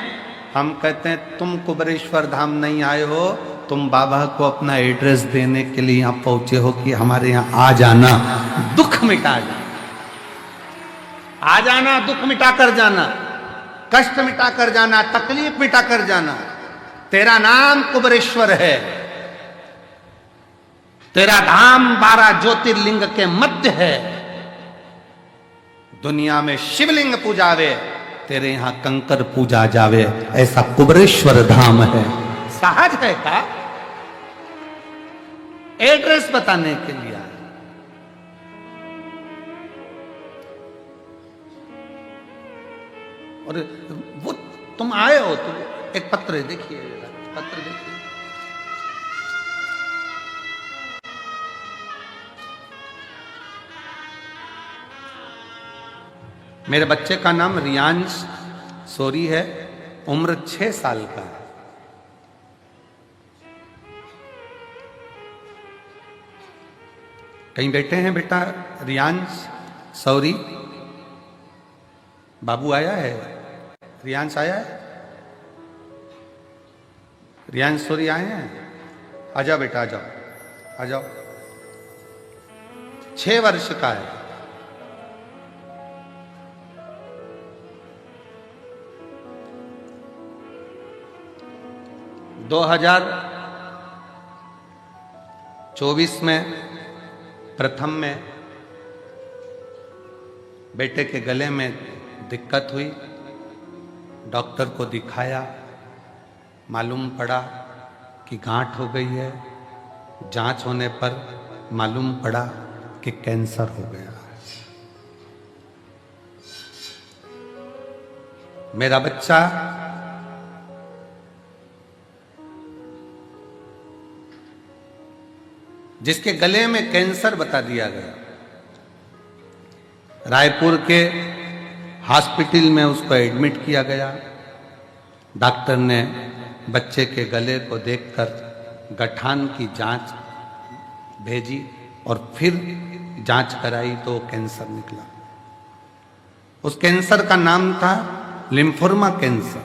हम कहते हैं तुम कुबेरेश्वर धाम नहीं आए हो, तुम बाबा को अपना एड्रेस देने के लिए यहां पहुंचे हो कि हमारे यहां आ जाना, दुख मिटा जाना, आ जाना, दुख मिटा कर जाना। कष्ट मिटा कर जाना, तकलीफ मिटा कर जाना। तेरा नाम कुबरेश्वर है, तेरा धाम 12 ज्योतिर्लिंग के मध्य है। दुनिया में शिवलिंग पूजावे, तेरे यहां कंकर पूजा जावे, ऐसा कुबरेश्वर धाम है। सहज है का एड्रेस बताने के लिए। और वो तुम आए हो, तो एक पत्र देखिए, पत्र देखिए। मेरे बच्चे का नाम रियांश सोरी है, उम्र 6 साल का है। कहीं बैठे हैं बेटा रियांश सौरी? बाबू आया है? रियांश आया है? रियांश सौरी आए हैं? आ जाओ बेटा, आ जाओ, आ जाओ। 6 वर्ष का है। - 2024 में प्रथम में बेटे के गले में दिक्कत हुई, डॉक्टर को दिखाया, मालूम पड़ा कि गांठ हो गई है। जांच होने पर मालूम पड़ा कि कैंसर हो गया। मेरा बच्चा जिसके गले में कैंसर बता दिया गया, रायपुर के हॉस्पिटल में उसको एडमिट किया गया। डॉक्टर ने बच्चे के गले को देखकर गठान की जांच भेजी और फिर जांच कराई तो कैंसर निकला। उस कैंसर का नाम था लिम्फोमा कैंसर।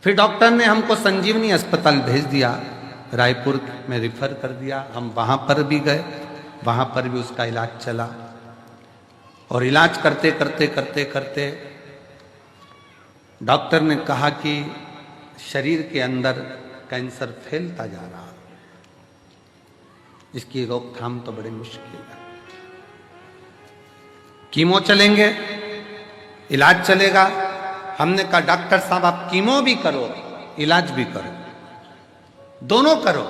फिर डॉक्टर ने हमको संजीवनी अस्पताल भेज दिया, रायपुर में रिफर कर दिया। हम वहां पर भी गए, वहां पर भी उसका इलाज चला। और इलाज करते करते करते करते डॉक्टर ने कहा कि शरीर के अंदर कैंसर फैलता जा रहा, इसकी रोकथाम तो बड़ी मुश्किल है। कीमो चलेंगे, इलाज चलेगा। हमने कहा डॉक्टर साहब आप कीमो भी करो, इलाज भी करो, दोनों करो,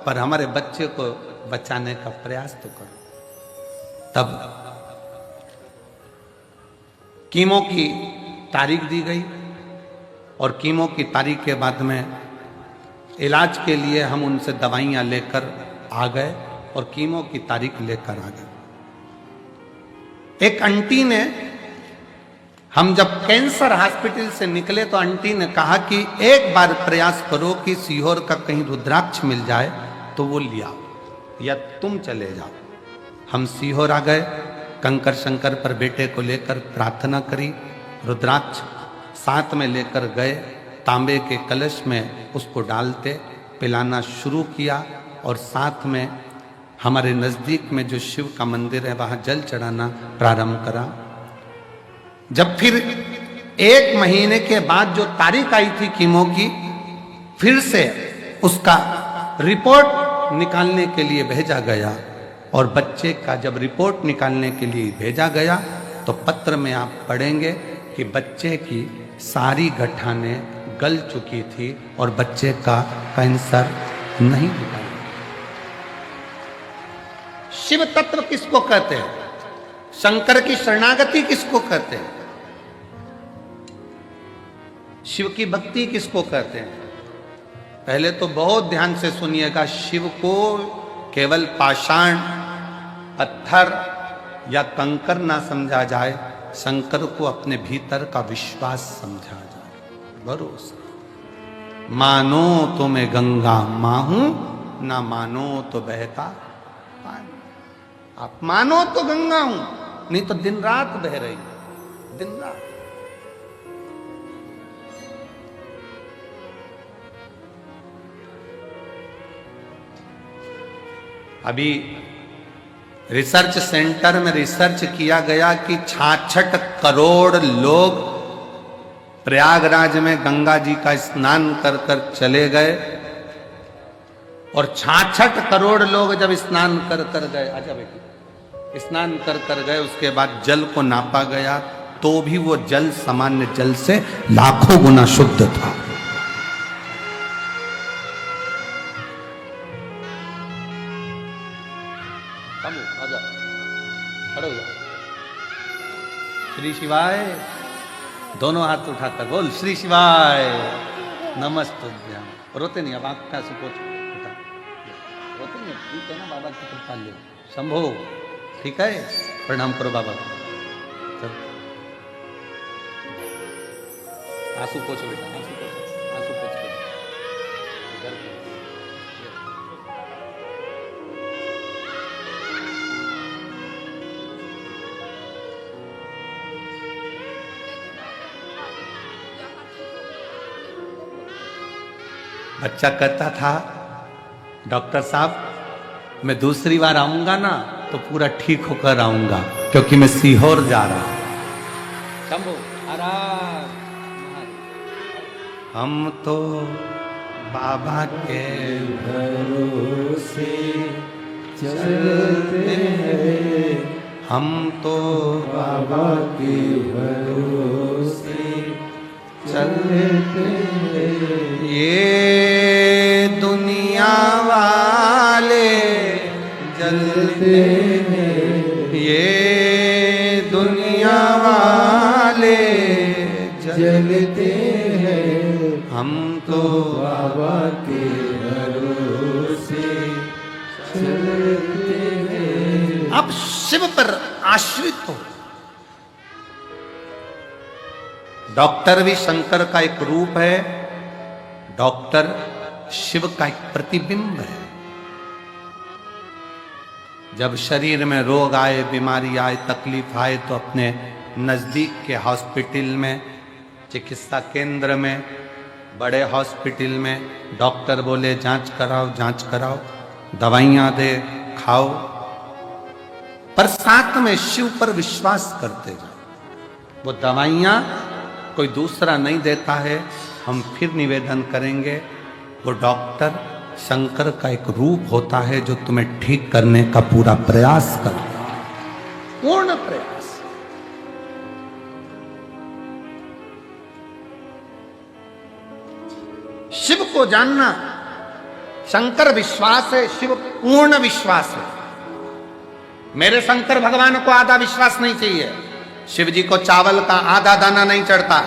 पर हमारे बच्चे को बचाने का प्रयास तो करो। तब कीमो की तारीख दी गई और कीमो की तारीख के बाद में इलाज के लिए हम उनसे दवाइयां लेकर आ गए और कीमो की तारीख लेकर आ गए। एक आंटी ने, हम जब कैंसर हॉस्पिटल से निकले तो आंटी ने कहा कि एक बार प्रयास करो कि सीहोर का कहीं रुद्राक्ष मिल जाए तो वो लिया, या तुम चले जाओ। हम सीहोर आ गए, कंकर शंकर पर बेटे को लेकर प्रार्थना करी, रुद्राक्ष साथ में लेकर गए, तांबे के कलश में उसको डालते पिलाना शुरू किया और साथ में हमारे नजदीक में जो शिव का मंदिर है वहां जल चढ़ाना प्रारंभ करा। जब फिर 1 महीने के बाद जो तारीख आई थी कीमो की, फिर से उसका रिपोर्ट निकालने के लिए भेजा गया और बच्चे का जब रिपोर्ट निकालने के लिए भेजा गया तो पत्र में आप पढ़ेंगे कि बच्चे की सारी गठानें गल चुकी थी और बच्चे का कैंसर नहीं निकला। शिव तत्व किसको कहते हैं? शंकर की शरणागति किसको कहते हैं? शिव की भक्ति किसको कहते हैं? पहले तो बहुत ध्यान से सुनिएगा। शिव को केवल पाषाण, पत्थर या कंकर ना समझा जाए, शंकर को अपने भीतर का विश्वास समझा जाए, भरोसा। मानो तो मैं गंगा मां हूं, ना मानो तो बहता पानी। आप मानो तो गंगा हूं, नहीं तो दिन रात बह रही, दिन रात। अभी रिसर्च सेंटर में रिसर्च किया गया कि 66 करोड़ लोग प्रयागराज में गंगा जी का स्नान कर कर चले गए और 66 करोड़ लोग जब स्नान कर कर गए, अच्छा बेटी, स्नान कर कर गए, उसके बाद जल को नापा गया तो भी वो जल सामान्य जल से लाखों गुना शुद्ध था। श्री शिवाय, दोनों हाथ उठाकर बोल श्री शिवाय नमस्तुभ्यम। रोते नहीं, अब आंख का आंसू पोंछ, रोते नहीं, ठीक है ना, बाबा की कृपा ले, शंभो, ठीक है, प्रणाम करो बाबा को, चलो आंसू पोछो बेटा, आंसू पोछो, आंसू पोछ के बच्चा कहता था डॉक्टर साहब मैं दूसरी बार आऊंगा ना तो पूरा ठीक होकर आऊंगा, क्योंकि मैं सीहोर जा रहा हूं। शंभो आराम। हम तो बाबा के भरोसे चलते हैं, हम तो बाबा के भरोसे चलते हैं। ये दुनिया वाले जलते हैं, ये दुनिया वाले जलते हैं, हम तो बाबा के भरोसे चलते हैं। आप शिव पर आश्रित हो। डॉक्टर भी शंकर का एक रूप है, डॉक्टर शिव का एक प्रतिबिंब है। जब शरीर में रोग आए, बीमारी आए, तकलीफ आए तो अपने नजदीक के हॉस्पिटल में, चिकित्सा केंद्र में, बड़े हॉस्पिटल में डॉक्टर बोले जांच कराओ, जांच कराओ, दवाइयां दे, खाओ, पर साथ में शिव पर विश्वास करते जाओ। वो दवाइयां कोई दूसरा नहीं देता है। हम फिर निवेदन करेंगे, वो डॉक्टर शंकर का एक रूप होता है जो तुम्हें ठीक करने का पूरा प्रयास करता है, पूर्ण प्रयास। शिव को जानना, शंकर विश्वास है, शिव पूर्ण विश्वास है। मेरे शंकर भगवान को आधा विश्वास नहीं चाहिए। शिव जी को चावल का आधा दाना नहीं चढ़ता,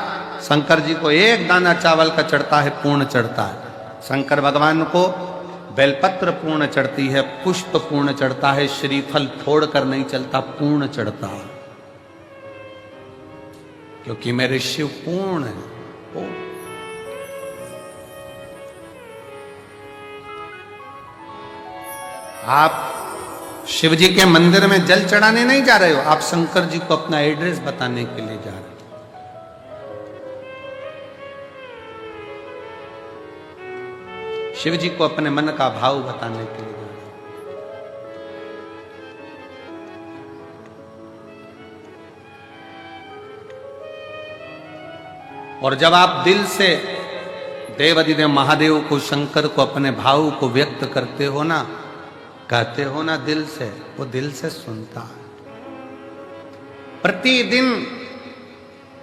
शंकर जी को एक दाना चावल का चढ़ता है, पूर्ण चढ़ता है। शंकर भगवान को बेलपत्र पूर्ण चढ़ती है, पुष्प पूर्ण चढ़ता है, श्रीफल फोड़ कर नहीं चलता, पूर्ण चढ़ता है, क्योंकि मेरे शिव पूर्ण है। आप शिव जी के मंदिर में जल चढ़ाने नहीं जा रहे हो, आप शंकर जी को अपना एड्रेस बताने के लिए जा रहे हो। शिव जी को अपने मन का भाव बताने के लिए जा रहे हो। और जब आप दिल से देवाधिदेव महादेव को, शंकर को, अपने भाव को व्यक्त करते हो ना, कहते हो ना दिल से, वो दिल से सुनता है। प्रतिदिन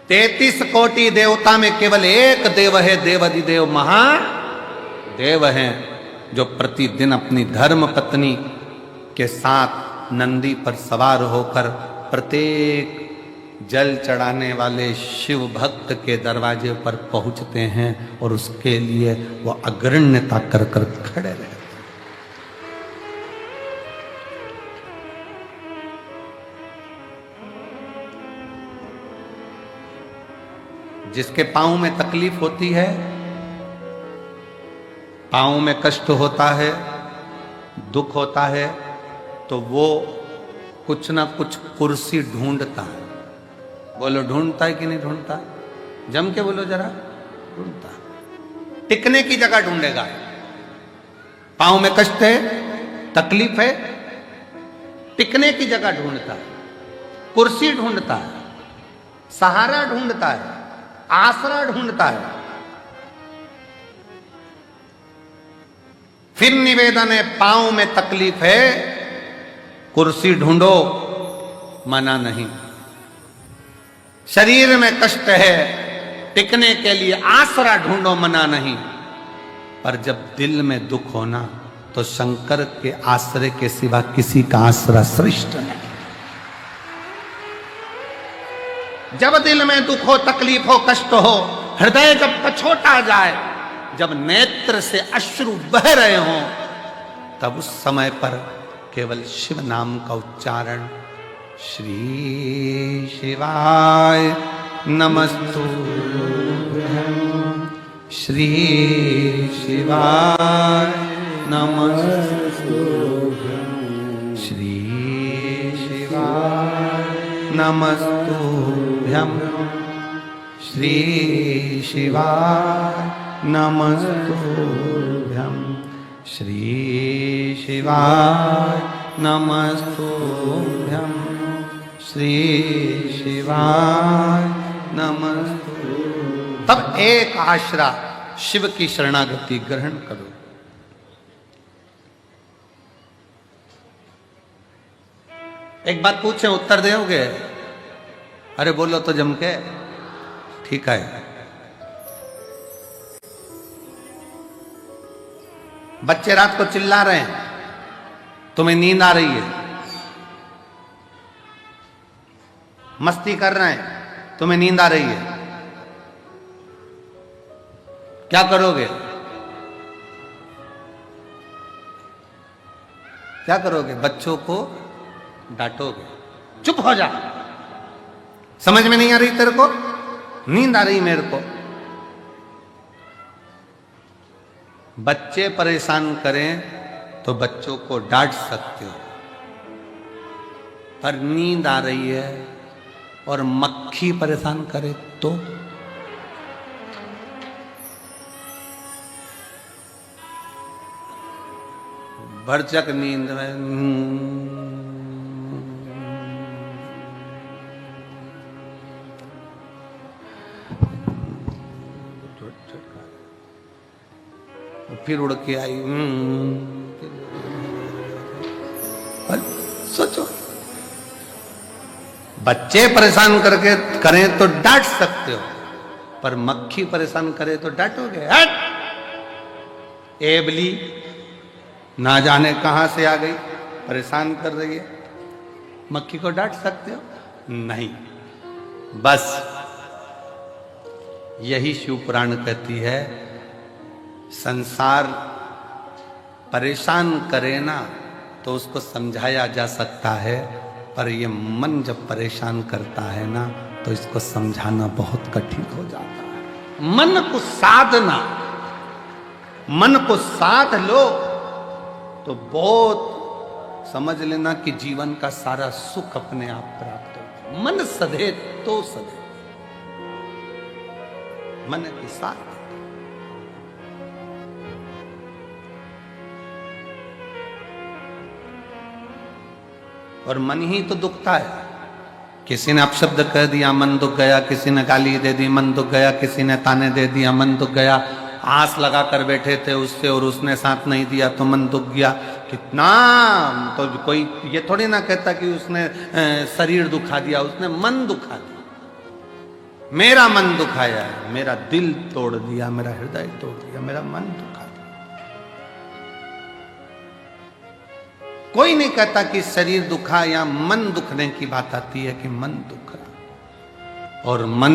33 कोटि देवता में केवल एक देव है, देवाधिदेव महादेव हैं, जो प्रतिदिन अपनी धर्म पत्नी के साथ नंदी पर सवार होकर प्रत्येक जल चढ़ाने वाले शिव भक्त के दरवाजे पर पहुंचते हैं और उसके लिए वो अग्रण्यता कर कर खड़े रहते। जिसके पांव में तकलीफ होती है, पांव में कष्ट होता है, दुख होता है, तो वो कुछ ना कुछ कुर्सी ढूंढता है। बोलो ढूंढता है कि नहीं ढूंढता? जम के बोलो जरा, ढूंढता है। टिकने की जगह ढूंढेगा। पांव में कष्ट है, तकलीफ है, टिकने की जगह ढूंढता है, कुर्सी ढूंढता है, सहारा ढूंढता है, आसरा ढूंढता है। फिर निवेदन है, पांव में तकलीफ है, कुर्सी ढूंढो, मना नहीं। शरीर में कष्ट है, टिकने के लिए आसरा ढूंढो, मना नहीं। पर जब दिल में दुख होना तो शंकर के आश्रय के सिवा किसी का आसरा श्रेष्ठ नहीं। जब दिल में दुख हो, तकलीफ हो, कष्ट हो, हृदय जब कछोटा जाए, जब नेत्र से अश्रु बह रहे हों, तब उस समय पर केवल शिव नाम का उच्चारण, श्री शिवाय नमस्तुभ्यं, श्री शिवाय नमस्तुभ्यं, श्री शिवाय नमस्तुभ्यं, श्री शिवाय नमस्तुभ्यं, श्री शिवाय नमस्तुभ्यं, श्री शिवाय नमस्तुभ्यं। तब एक आश्रा शिव की शरणागति ग्रहण करो। एक बात पूछे, उत्तर दोगे? अरे बोलो तो जम के। ठीक है। बच्चे रात को चिल्ला रहे हैं, तुम्हें नींद आ रही है, मस्ती कर रहे हैं, तुम्हें नींद आ रही है, क्या करोगे? क्या करोगे? बच्चों को डांटोगे, चुप हो जा, समझ में नहीं आ रही तेरे को, नींद आ रही मेरे को। बच्चे परेशान करें तो बच्चों को डांट सकते हो, पर नींद आ रही है और मक्खी परेशान करे तो? भरचक नींद में फिर उड़ के आई। सोचो, बच्चे परेशान करके करें तो डांट सकते हो, पर मक्खी परेशान करे तो डांटोगे? हट! एबली ना जाने कहां से आ गई, परेशान कर रही है, मक्खी को डांट सकते हो? नहीं। बस यही शिव पुराण कहती है, संसार परेशान करे ना तो उसको समझाया जा सकता है, पर ये मन जब परेशान करता है ना तो इसको समझाना बहुत कठिन हो जाता है। मन को साधना, मन को साध लो तो बहुत समझ लेना कि जीवन का सारा सुख अपने आप प्राप्त होगा। मन सधे तो सधे, मन के साथ। और मन ही तो दुखता है। किसी ने अपशब्द कह दिया, मन दुख गया, किसी ने गाली दे दी, मन दुख गया, किसी ने ताने दे दिया, मन दुख गया, आस लगा कर बैठे थे उससे और उसने साथ नहीं दिया तो मन दुख गया। कितना तो कोई ये थोड़ी ना कहता कि उसने शरीर दुखा दिया, उसने मन दुखा दिया। मेरा मन दुखाया है, मेरा दिल तोड़ दिया, मेरा हृदय तोड़ दिया, मेरा मन दुखा दिया। कोई नहीं कहता कि शरीर दुखा या मन दुखने की बात आती है कि मन दुख रहा। और मन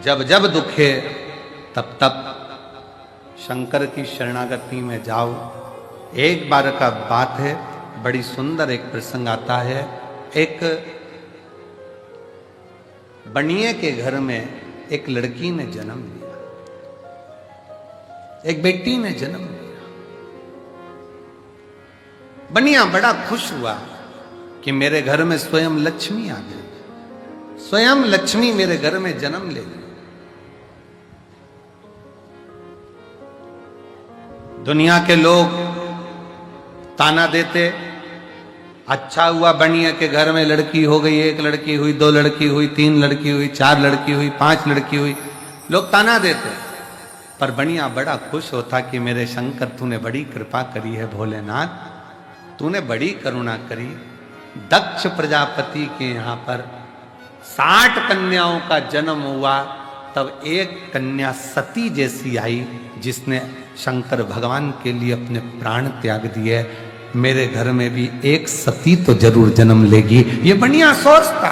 जब जब दुखे तब तब शंकर की शरणागति में जाओ। एक बार का बात है, बड़ी सुंदर एक प्रसंग आता है। एक बनिए के घर में एक लड़की ने जन्म लिया, एक बेटी ने जन्म लिया। बनिया बड़ा खुश हुआ कि मेरे घर में स्वयं लक्ष्मी आ गई, स्वयं लक्ष्मी मेरे घर में जन्म ले गई। दुनिया के लोग ताना देते, अच्छा हुआ बनिया के घर में लड़की हो गई, 1 लड़की हुई, 2 लड़की हुई, 3 लड़की हुई, 4 लड़की हुई, 5 लड़की हुई, लोग ताना देते। पर बनिया बड़ा खुश होता कि मेरे शंकर तूने बड़ी कृपा करी है भोलेनाथ, तूने बड़ी करुणा करी। दक्ष प्रजापति के यहाँ पर 60 कन्याओं का जन्म हुआ, तब एक कन्या सती जैसी आई जिसने शंकर भगवान के लिए अपने प्राण त्याग दिए। मेरे घर में भी एक सती तो जरूर जन्म लेगी, ये बनिया सोचता।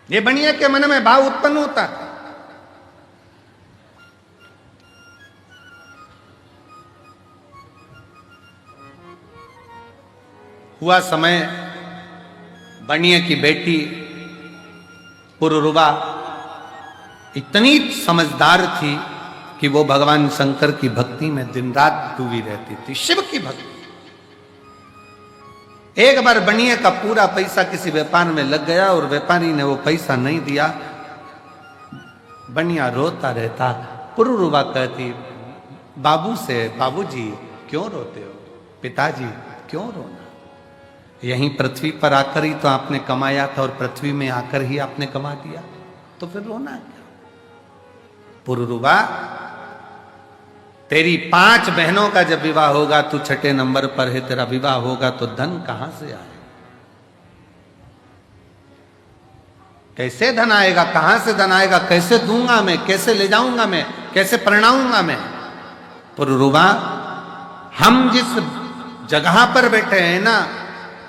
ये बनिया के मन में भाव उत्पन्न होता। हुआ समय, बनिया की बेटी पुरुरुवा इतनी समझदार थी कि वो भगवान शंकर की भक्ति में दिन रात डूबी रहती थी, शिव की भक्ति। एक बार बनिया का पूरा पैसा किसी व्यापार में लग गया और व्यापारी ने वो पैसा नहीं दिया। बनिया रोता रहता। पुरुरुवा कहती बाबू से, बाबूजी क्यों रोते हो, पिताजी क्यों रोना, यहीं पृथ्वी पर आकर ही तो आपने कमाया था और पृथ्वी में आकर ही आपने कमा दिया, तो फिर रोना क्या। पुरुरुवा, तेरी 5 बहनों का जब विवाह होगा, तू 6ठे नंबर पर है, तेरा विवाह होगा तो धन कहां से आए, कैसे धन आएगा, कहां से धन आएगा, कैसे दूंगा मैं, कैसे ले जाऊंगा मैं, कैसे परिणाऊंगा मैं। पुरुरुवा, हम जिस जगह पर बैठे हैं ना,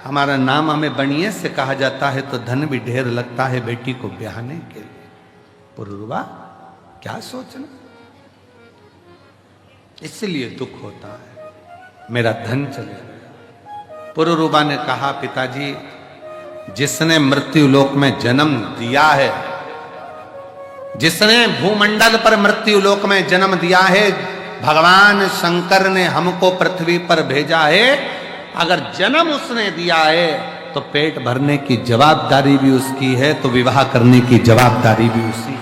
हमारा नाम हमें बनिए से कहा जाता है, तो धन भी ढेर लगता है बेटी को ब्याहने के लिए। पुरुरुवा, क्या सोचना, इसलिए दुख होता है, मेरा धन चले गया। पुरुरुवा ने कहा, पिताजी, जिसने मृत्यु लोक में जन्म दिया है, जिसने भूमंडल पर मृत्यु लोक में जन्म दिया है, भगवान शंकर ने हमको पृथ्वी पर भेजा है। अगर जन्म उसने दिया है तो पेट भरने की जवाबदारी भी उसकी है, तो विवाह करने की जवाबदारी भी उसी की।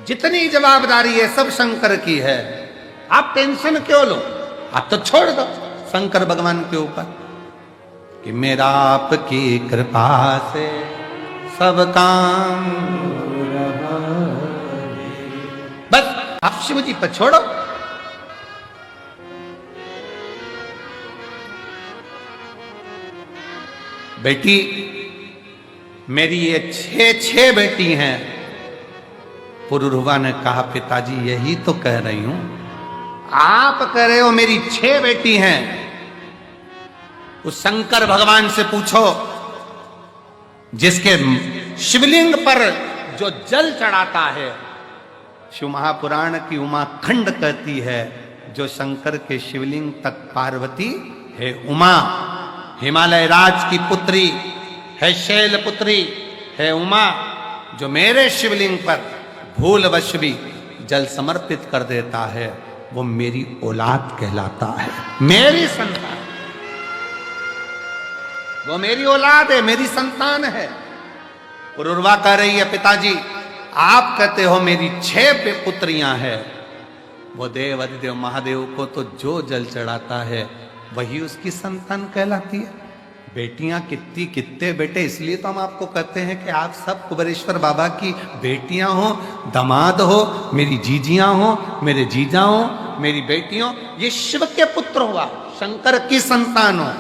जितनी जवाबदारी है सब शंकर की है। आप टेंशन क्यों लो, आप तो छोड़ दो शंकर भगवान के ऊपर कि मेरा आपकी कृपा से सब काम, बस आप शिव जी पर छोड़ो। बेटी, मेरी ये 6 बेटी हैं। पुरुरुवा ने कहा, पिताजी यही तो कह रही हूं, आप कह रहे हो मेरी 6 बेटी हैं। उस शंकर भगवान से पूछो जिसके शिवलिंग पर जो जल चढ़ाता है। शिव महापुराण की उमा खंड कहती है, जो शंकर के शिवलिंग तक पार्वती है उमा, हिमालय राज की पुत्री है, शैल पुत्री है उमा, जो मेरे शिवलिंग पर भूलवश भी जल समर्पित कर देता है, वो मेरी औलाद कहलाता है, मेरी संतान, वो मेरी औलाद है, मेरी संतान है। पुरुरुवा कह रही है, पिताजी आप कहते हो मेरी 6 पुत्रियां हैं, वो देव अधिदेव महादेव को तो जो जल चढ़ाता है वही उसकी संतान कहलाती है। बेटियां कितनी, कितने बेटे, इसलिए तो हम आपको कहते हैं कि आप सब कुबेरेश्वर बाबा की बेटियां हो, दामाद हो, मेरी जीजियां हो, मेरे जीजा हो, मेरी बेटियों, ये शिव के पुत्र हुआ, शंकर की संतान हो।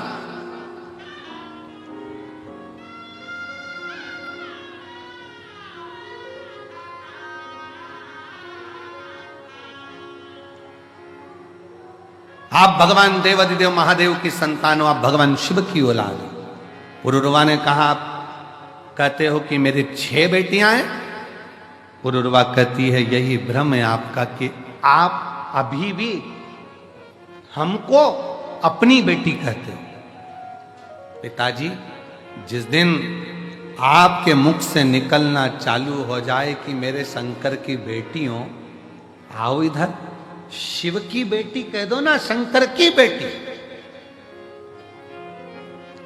आप भगवान देवाधिदेव महादेव की संतान हो, आप भगवान शिव की औलाद हो। पुरुरुवा ने कहा, आप कहते हो कि मेरी 6 बेटियां हैं। पुरुरुवा कहती है, यही भ्रम है आपका कि आप अभी भी हमको अपनी बेटी कहते हो। पिताजी, जिस दिन आपके मुख से निकलना चालू हो जाए कि मेरे शंकर की बेटी हो, आओ इधर, शिव की बेटी कह दो ना, शंकर की बेटी,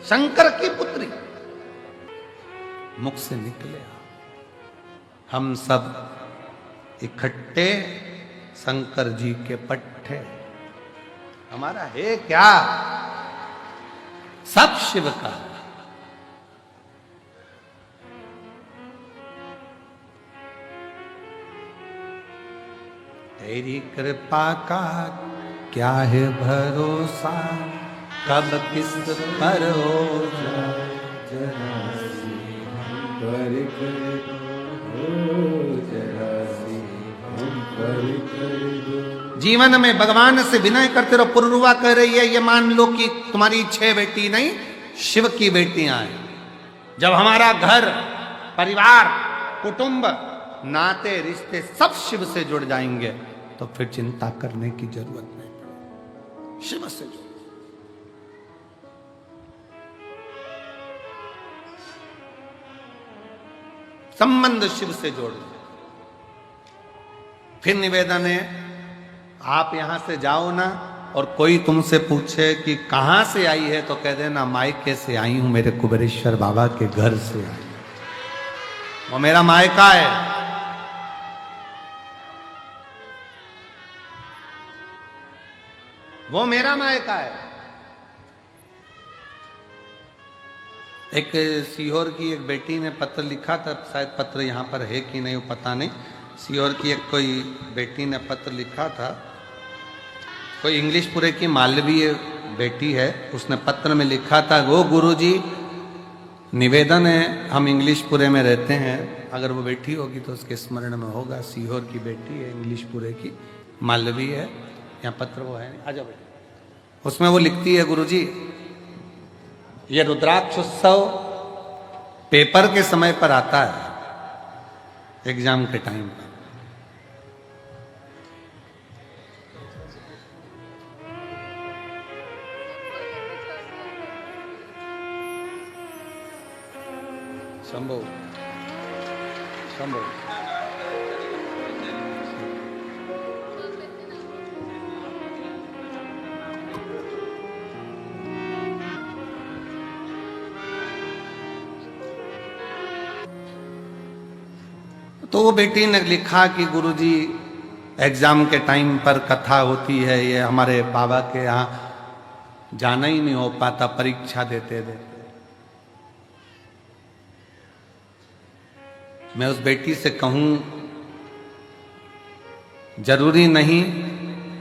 शंकर की पुत्री, मुख से निकले, हम सब इकट्ठे शंकर जी के पट्टे, हमारा है क्या? सब शिव का। तेरी कृपा का क्या है भरोसा, कब किस पर हो जाए। पर कर दो जरा सी हम पर कर दो। जीवन में भगवान से विनय करते रहो। पुरुरवा कह रही है, ये मान लो कि तुम्हारी 6 बेटी नहीं, शिव की बेटियां हैं। जब हमारा घर परिवार कुटुंब नाते रिश्ते सब शिव से जुड़ जाएंगे तो फिर चिंता करने की जरूरत नहीं। शिव से जुड़, संबंध शिव से जोड़। फिर निवेदन है, आप यहां से जाओ ना और कोई तुमसे पूछे कि कहां से आई है तो कह देना मायके से आई हूं, मेरे कुबेरेश्वर बाबा के घर से आई। वो मेरा मायका है। वो मेरा मायका है। एक सीहोर की एक बेटी ने पत्र लिखा था, शायद पत्र यहाँ पर है कि नहीं वो पता नहीं। सीहोर की एक कोई बेटी ने पत्र लिखा था, कोई इंग्लिशपुरे की मालवीय बेटी है, उसने पत्र में लिखा था, वो गुरुजी निवेदन है, हम इंग्लिशपुरे में रहते हैं, अगर वो बेटी होगी तो उसके स्मरण में होगा। सीहोर की बेटी है, इंग्लिशपुरे की मालवीय है। यहाँ पत्र वो है, आ जाओ बेटी। उसमें वो लिखती है, गुरुजी ये रुद्राक्ष उत्सव पेपर के समय पर आता है, एग्जाम के टाइम पर। शंभो शंभो तो वो बेटी ने लिखा कि गुरुजी एग्जाम के टाइम पर कथा होती है, ये हमारे बाबा के यहाँ जाना ही नहीं हो पाता परीक्षा देते देते। मैं उस बेटी से कहूं, जरूरी नहीं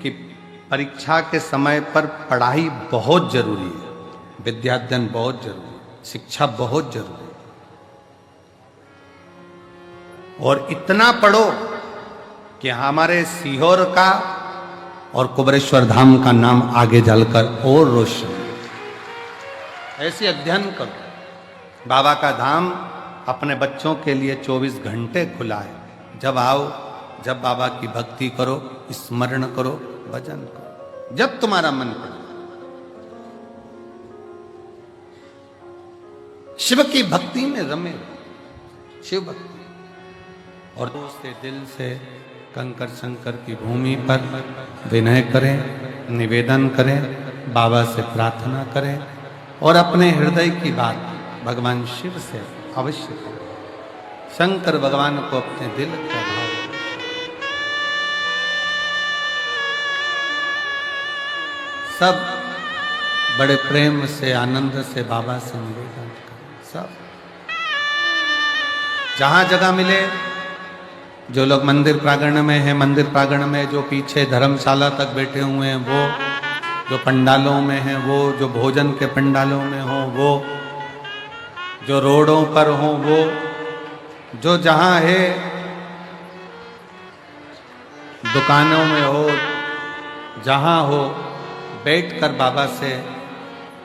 कि परीक्षा के समय पर पढ़ाई बहुत जरूरी है, विद्याध्ययन बहुत जरूरी है, शिक्षा बहुत जरूरी है, और इतना पढ़ो कि हमारे सीहोर का और कुबेरेश्वर धाम का नाम आगे चलकर और रोशन। ऐसे अध्ययन करो। बाबा का धाम अपने बच्चों के लिए 24 घंटे खुला है। जब आओ, जब बाबा की भक्ति करो, स्मरण करो, भजन करो, जब तुम्हारा मन करे। शिव की भक्ति में रमे, शिव भक्ति, और से दिल से कंकर शंकर की भूमि पर विनय करें, निवेदन करें, बाबा से प्रार्थना करें और अपने हृदय की बात भगवान शिव से अवश्य करें। शंकर भगवान को अपने दिल का भाव, सब बड़े प्रेम से आनंद से बाबा से निवेदन करें। सब जहां जगह मिले, जो लोग मंदिर प्रांगण में हैं, मंदिर प्रांगण में, जो पीछे धर्मशाला तक बैठे हुए हैं वो, जो पंडालों में हैं वो, जो भोजन के पंडालों में हो वो, जो रोडों पर हो वो, जो जहाँ है दुकानों में हो, जहाँ हो, बैठकर बाबा से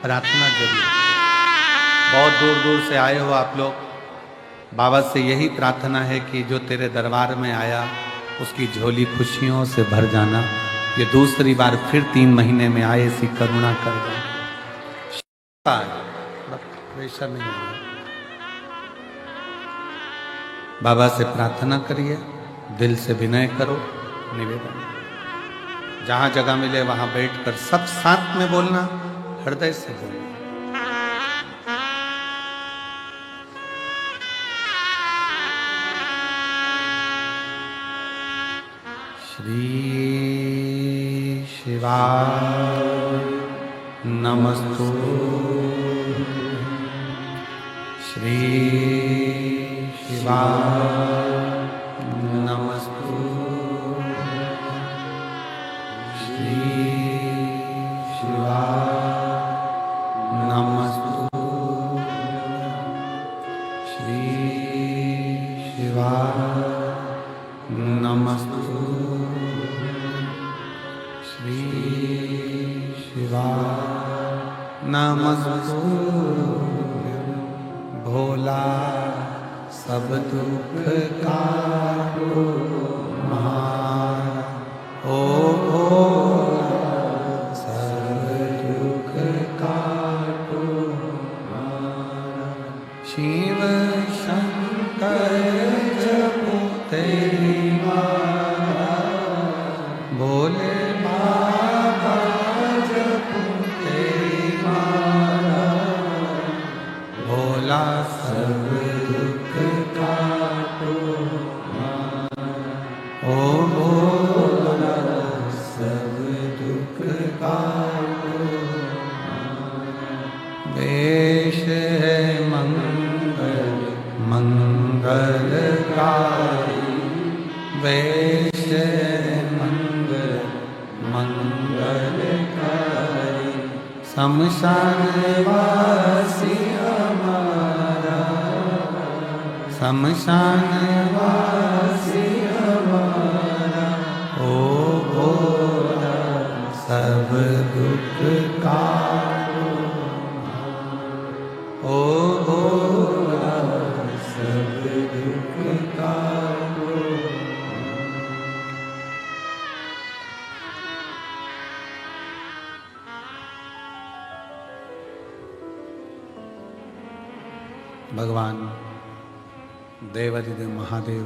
प्रार्थना जरूर। बहुत दूर दूर से आए हो आप लोग, बाबा से यही प्रार्थना है कि जो तेरे दरबार में आया उसकी झोली खुशियों से भर जाना। ये दूसरी बार फिर 3 महीने में आए, ऐसी करुणा कर देना। प्रेशर नहीं है। बाबा से प्रार्थना करिए, दिल से विनय करो, निवेदन। जहां जगह मिले वहां बैठकर सब साथ में बोलना, हृदय से बोलना। श्री शिवाय नमस्तु श्री शिवाय नमस्तु श्री शिवाय नमस्तु श्री शिवाय नमस्तु श्री शिवाय नमस्तु भोला सब दुख काटो हमारा ओ सब दुख काटो हमारा शिव शंकर जपो तेरी माला भोले बाबा जपो तेरी माला भोला सब दुख काटो ओ भोला सब दुख काटो वेश है मंगल मंगलकारी वेश है मंगल मंगलकारी शमशान वासी हमारा शमशान वासी हमारा ओ भोला सब दुख काटो ओ भोला सब दुख काटो भगवान देवाधिदेव महादेव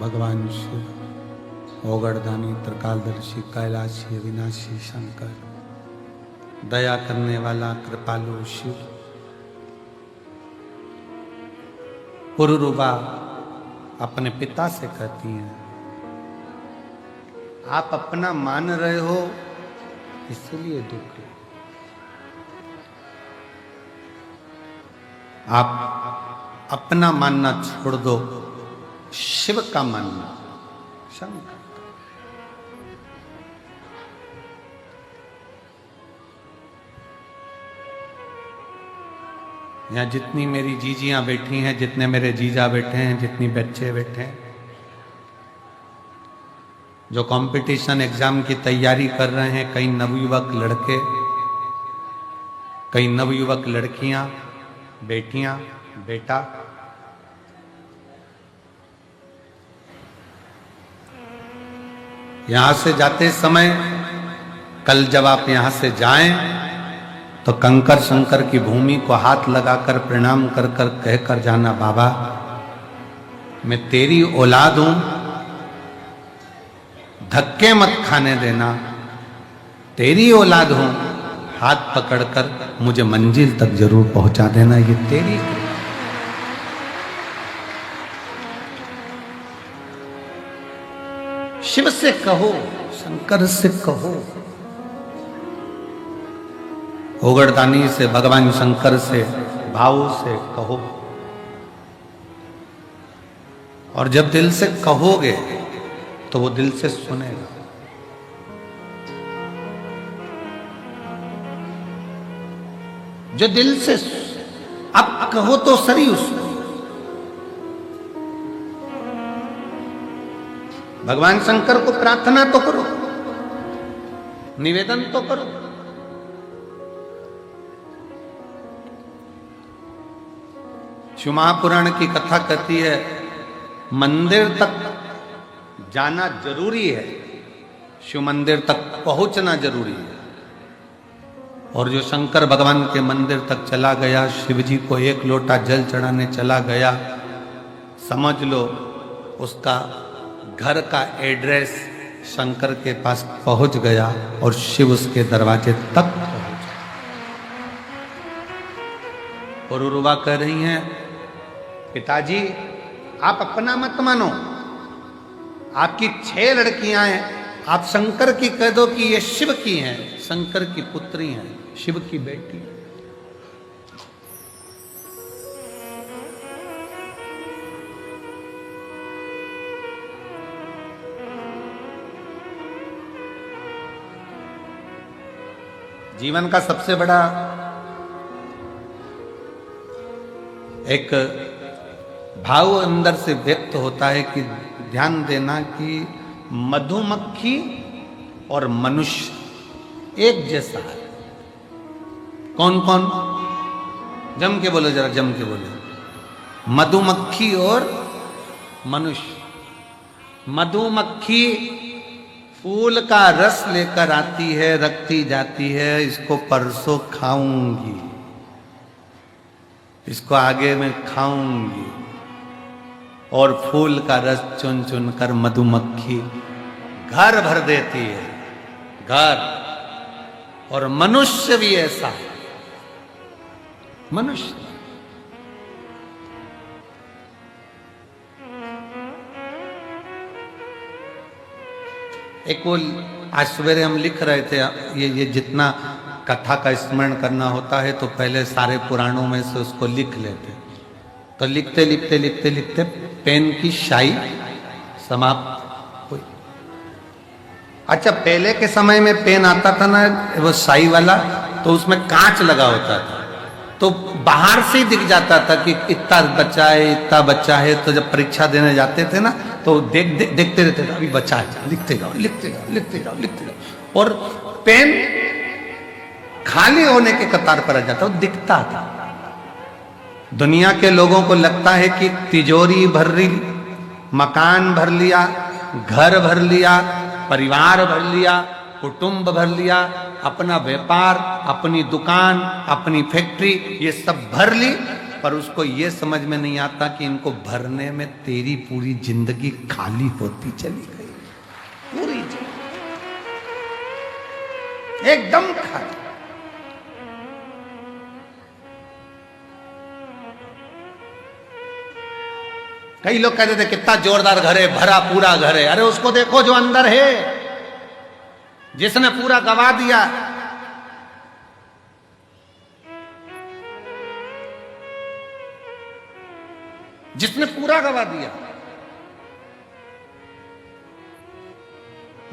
भगवान शिव ओगड़दानी त्रिकालदर्शी कैलाशी अविनाशी शंकर दया करने वाला कृपालु शिव पुरुरुबा अपने पिता से कहती हैं आप अपना मान रहे हो इसलिए दुख है आप अपना मानना छोड़ दो शिव का मानना शंकर यहाँ जितनी मेरी जीजियां बैठी हैं जितने मेरे जीजा बैठे हैं जितनी बच्चे बैठे हैं जो कंपटीशन एग्जाम की तैयारी कर रहे हैं कई नवयुवक लड़के कई नवयुवक लड़कियां बेटियां बेटा यहां से जाते समय कल जब आप यहां से जाएं तो कंकर शंकर की भूमि को हाथ लगाकर प्रणाम कर कर कहकर जाना बाबा मैं तेरी औलाद हूं धक्के मत खाने देना तेरी औलाद हूं हाथ पकड़कर मुझे मंजिल तक जरूर पहुंचा देना ये तेरी शिव से कहो शंकर से कहो ओगड़दानी से भगवान शंकर से भाव से कहो और जब दिल से कहोगे तो वो दिल से सुनेगा जो दिल से अब कहो तो सही उसको भगवान शंकर को प्रार्थना तो करो निवेदन तो करो शिव महापुराण की कथा कहती है मंदिर तक जाना जरूरी है शिव मंदिर तक पहुंचना जरूरी है और जो शंकर भगवान के मंदिर तक चला गया शिव जी को एक लोटा जल चढ़ाने चला गया समझ लो उसका घर का एड्रेस शंकर के पास पहुंच गया और शिव उसके दरवाजे तक पहुंच गया। और उर्वा कह रही हैं पिताजी आप अपना मत मानो आपकी 6 लड़कियां हैं आप शंकर की कह दो कि ये शिव की हैं शंकर की पुत्री हैं, शिव की बेटी। जीवन का सबसे बड़ा एक भाव अंदर से व्यक्त होता है कि ध्यान देना कि मधुमक्खी और मनुष्य एक जैसा है। कौन कौन? जम के बोलो, जरा जम के बोलो। मधुमक्खी और मनुष्य। मधुमक्खी फूल का रस लेकर आती है, रखती जाती है, इसको परसों खाऊंगी, इसको आगे में खाऊंगी, और फूल का रस चुन चुन कर मधुमक्खी घर भर देती है, घर। और मनुष्य भी ऐसा है। मनुष्य एक वो आज सवेरे हम लिख रहे थे, ये जितना कथा का स्मरण करना होता है तो पहले सारे पुराणों में से उसको लिख लेते, तो लिखते लिखते लिखते लिखते पेन की स्याही समाप्त हुई। अच्छा, पहले के समय में पेन आता था ना वो स्याही वाला, तो उसमें कांच लगा होता था, तो बाहर से ही दिख जाता था कि इतना बच्चा है, इतना बच्चा है। तो जब परीक्षा देने जाते थे ना तो देखते रहते थे, अभी बच्चा है, लिखते जाओ लिखते जाओ लिखते जाओ लिखते जाओ। और पेन खाली होने के कतार पर आ जाता, वो दिखता था। दुनिया के लोगों को लगता है कि तिजोरी भर ली, मकान भर लिया, घर भर लिया, परिवार भर लिया, कुटुंब भर लिया, अपना व्यापार, अपनी दुकान, अपनी फैक्ट्री, ये सब भर ली, पर उसको ये समझ में नहीं आता कि इनको भरने में तेरी पूरी जिंदगी खाली होती चली गई। पूरी जिंदगी एकदम खाली। कई लोग कहते थे कितना जोरदार घर है, भरा पूरा घर है। अरे उसको देखो जो अंदर है, जिसने पूरा गवा दिया। जिसने पूरा गवा दिया।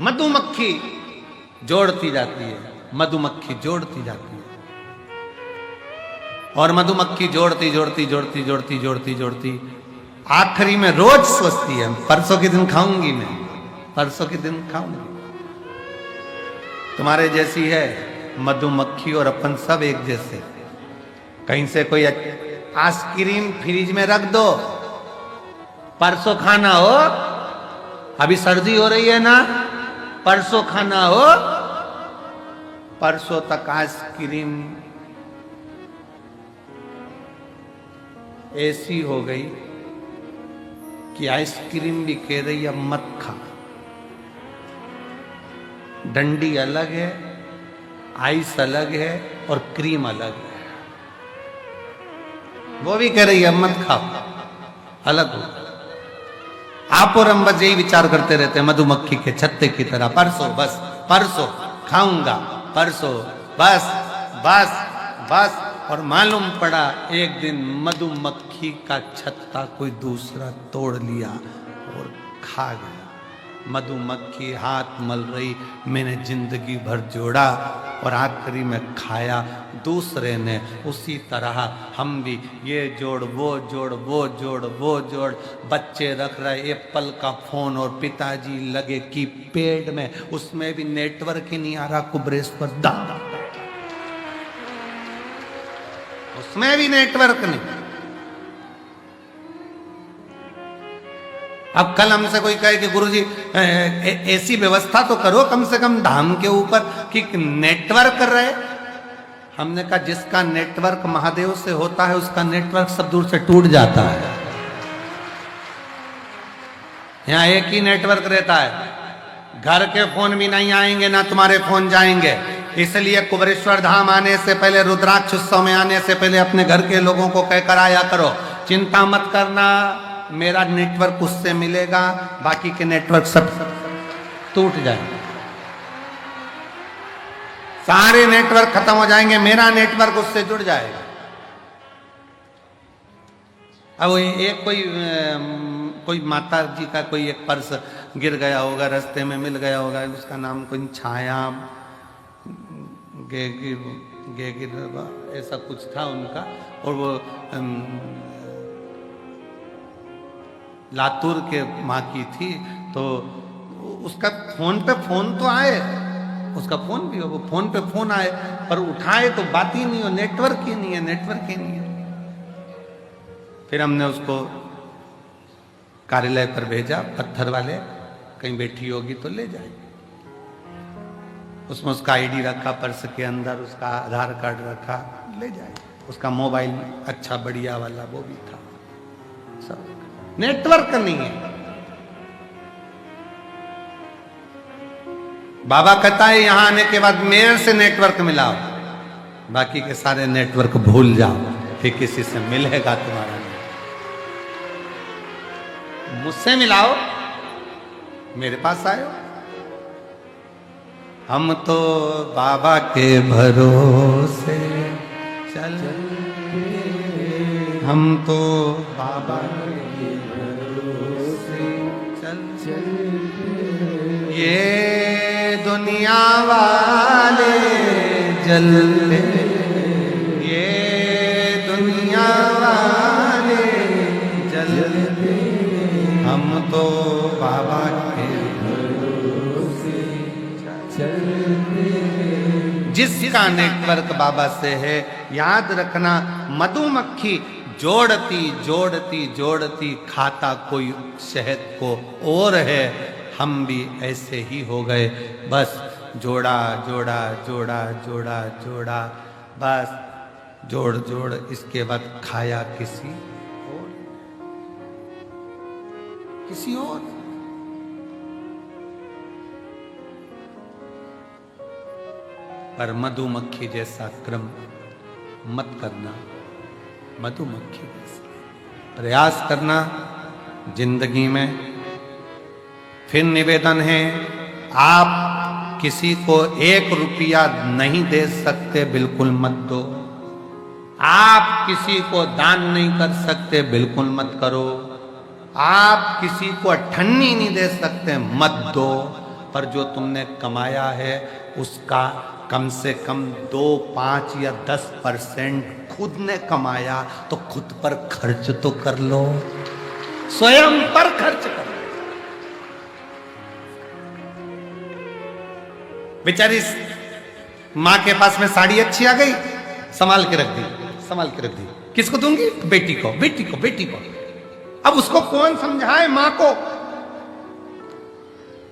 मधुमक्खी जोड़ती जाती है, मधुमक्खी जोड़ती जाती है, और मधुमक्खी जोड़ती जोड़ती जोड़ती जोड़ती जोड़ती जोड़ती आखिरी में रोज सोचती है परसों के दिन खाऊंगी, मैं परसों के दिन खाऊंगी। तुम्हारे जैसी है मधुमक्खी और अपन सब एक जैसे। कहीं से कोई आइसक्रीम फ्रिज में रख दो, परसों खाना हो, अभी सर्दी हो रही है ना, परसों खाना हो, परसों तक आइसक्रीम ऐसी हो गई कि आइसक्रीम भी कह रही है मत खा। डंडी अलग है, आइस अलग है, और क्रीम अलग है। वो भी कह रही है मत खाओ, अलग हो। आप और हम बस यही विचार करते रहते हैं मधुमक्खी के छत्ते की तरह, परसों बस, परसों खाऊंगा, परसों बस बस बस। और मालूम पड़ा एक दिन मधुमक्खी का छत्ता कोई दूसरा तोड़ लिया और खा गया। मधुमक्खी हाथ मल रही, मैंने जिंदगी भर जोड़ा और आखिरी में खाया दूसरे ने। उसी तरह हम भी ये जोड़ वो जोड़, वो जोड़ वो जोड़, बच्चे रख रहे एप्पल का फोन और पिताजी लगे की पेड़ में, उसमें भी नेटवर्क ही नहीं आ रहा, कुबरेश्वर दादा, उसमें भी नेटवर्क नहीं। अब कल हमसे कोई कहे कि गुरुजी ऐसी व्यवस्था तो करो कम से कम धाम के ऊपर कि नेटवर्क कर रहे। हमने कहा जिसका नेटवर्क महादेव से होता है उसका नेटवर्क सब दूर से टूट जाता है। यहाँ एक ही नेटवर्क रहता है, घर के फोन भी नहीं आएंगे ना तुम्हारे फोन जाएंगे। इसलिए कुबरेश्वर धाम आने से पहले, रुद्राक्ष उत्सव में आने से पहले अपने घर के लोगों को कहकर आया करो, चिंता मत करना, मेरा नेटवर्क उससे मिलेगा, बाकी के नेटवर्क सब टूट जाएंगे। सारे नेटवर्क खत्म हो जाएंगे, मेरा नेटवर्क उससे जुड़ जाएगा। अब एक कोई माता जी का कोई एक पर्स गिर गया होगा, रास्ते में मिल गया होगा, उसका नाम कोई छाया ऐसा कुछ था उनका, और वो लातूर के माँ की थी, तो उसका फोन पे फोन तो आए, उसका फोन भी हो, वो फोन पे फोन आए, पर उठाए तो बात ही नहीं हो, नेटवर्क ही नहीं है, नेटवर्क ही नहीं है। फिर हमने उसको कार्यालय पर भेजा, पत्थर वाले, कहीं बैठी होगी तो ले जाएगी। उसमें उसका आईडी रखा, पर्स के अंदर उसका आधार कार्ड रखा, ले जाएगी। उसका मोबाइल अच्छा बढ़िया वाला वो भी था, सब नेटवर्क नहीं है। बाबा कहता है यहां आने के बाद मेरे से नेटवर्क मिलाओ, बाकी के सारे नेटवर्क भूल जाओ, फिर किसी से मिलेगा तुम्हारा नहीं। मुझसे मिलाओ, मेरे पास आयो। हम तो बाबा के भरोसे चल, हम तो बाबा के भरोसे चल, ये दुनिया वाले जलते, ये दुनिया वाले जलते, हम तो बाबा के भरोसे चलते। जिसका नेटवर्क बाबा से है, याद रखना, मधुमक्खी जोड़ती जोड़ती जोड़ती खाता कोई शहद को और है, हम भी ऐसे ही हो गए, बस जोड़ा जोड़ा जोड़ा जोड़ा जोड़ा, बस जोड़ जोड़, इसके बाद खाया किसी और। पर मधुमक्खी जैसा क्रम मत करना, मधुमक्खी जैसा प्रयास करना जिंदगी में। फिर निवेदन है, आप किसी को 1 रुपया नहीं दे सकते, बिल्कुल मत दो। आप किसी को दान नहीं कर सकते, बिल्कुल मत करो। आप किसी को अठन्नी नहीं दे सकते, मत दो। पर जो तुमने कमाया है उसका कम से कम 2, 5 या 10% खुद ने कमाया तो खुद पर खर्च तो कर लो, स्वयं पर खर्च कर लो। बेचारी मां के पास में साड़ी अच्छी आ गई, संभाल के रख दी, संभाल के रख दी। किसको दूंगी? बेटी को, बेटी को, बेटी को। अब उसको कौन समझाए मां को?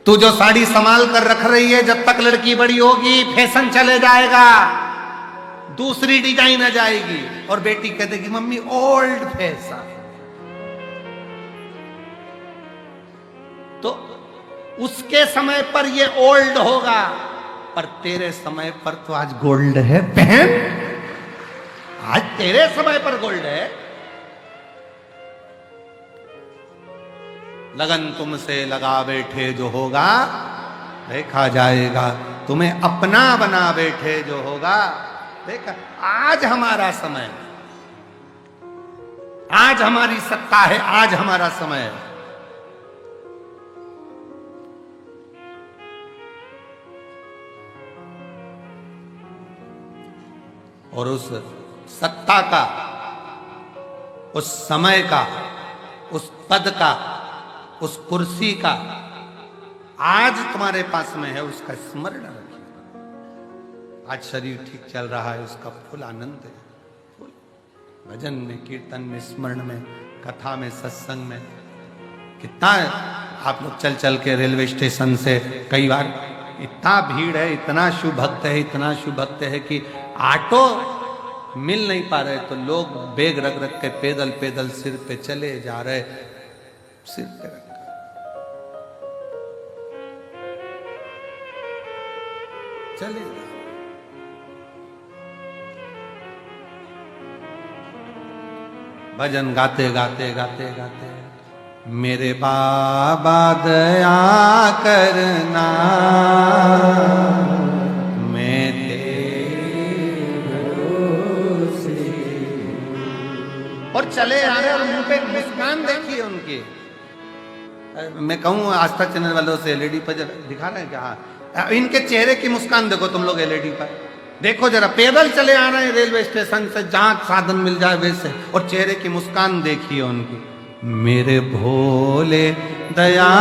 तू जो साड़ी संभाल कर रख रही है, जब तक लड़की बड़ी होगी फैशन चले जाएगा, दूसरी डिजाइन आ जाएगी, और बेटी कह देगी मम्मी ओल्ड फैशन। तो उसके समय पर ये ओल्ड होगा, पर तेरे समय पर तो आज गोल्ड है बहन, आज तेरे समय पर गोल्ड है। लगन तुमसे लगा बैठे जो होगा देखा जाएगा, तुम्हें अपना बना बैठे जो होगा देखा। आज हमारा समय, आज हमारी सत्ता है, आज हमारा समय है। और उस सत्ता का, उस समय का, उस पद का, उस कुर्सी का आज तुम्हारे पास में है, उसका स्मरण रखिए। आज शरीर ठीक चल रहा है, उसका फुल आनंद है, फुल भजन में, कीर्तन में, स्मरण में, कथा में, सत्संग में। कितना आप लोग चल चल के रेलवे स्टेशन से कई बार, इतना भीड़ है, इतना शिव भक्त है, इतना शिव भक्त है कि ऑटो मिल नहीं पा रहे, तो लोग बैग रख रख के पैदल पैदल सिर पे चले जा रहे, सिर पे रख चले जा। भजन गाते गाते गाते गाते, मेरे बाबा दया करना, मैं और चले आ रहे और मुंह पे मुस्कान देखिए उनकी। मैं कहूँ आस्था चैनल वालों से एलईडी पर दिखा रहे हैं क्या? हाँ, इनके चेहरे की मुस्कान देखो तुम लोग एलईडी पर, देखो जरा, पैदल चले आ रहे हैं रेलवे स्टेशन से, जहां साधन मिल जाए वैसे, और चेहरे की मुस्कान देखिए उनकी। मेरे भोले दया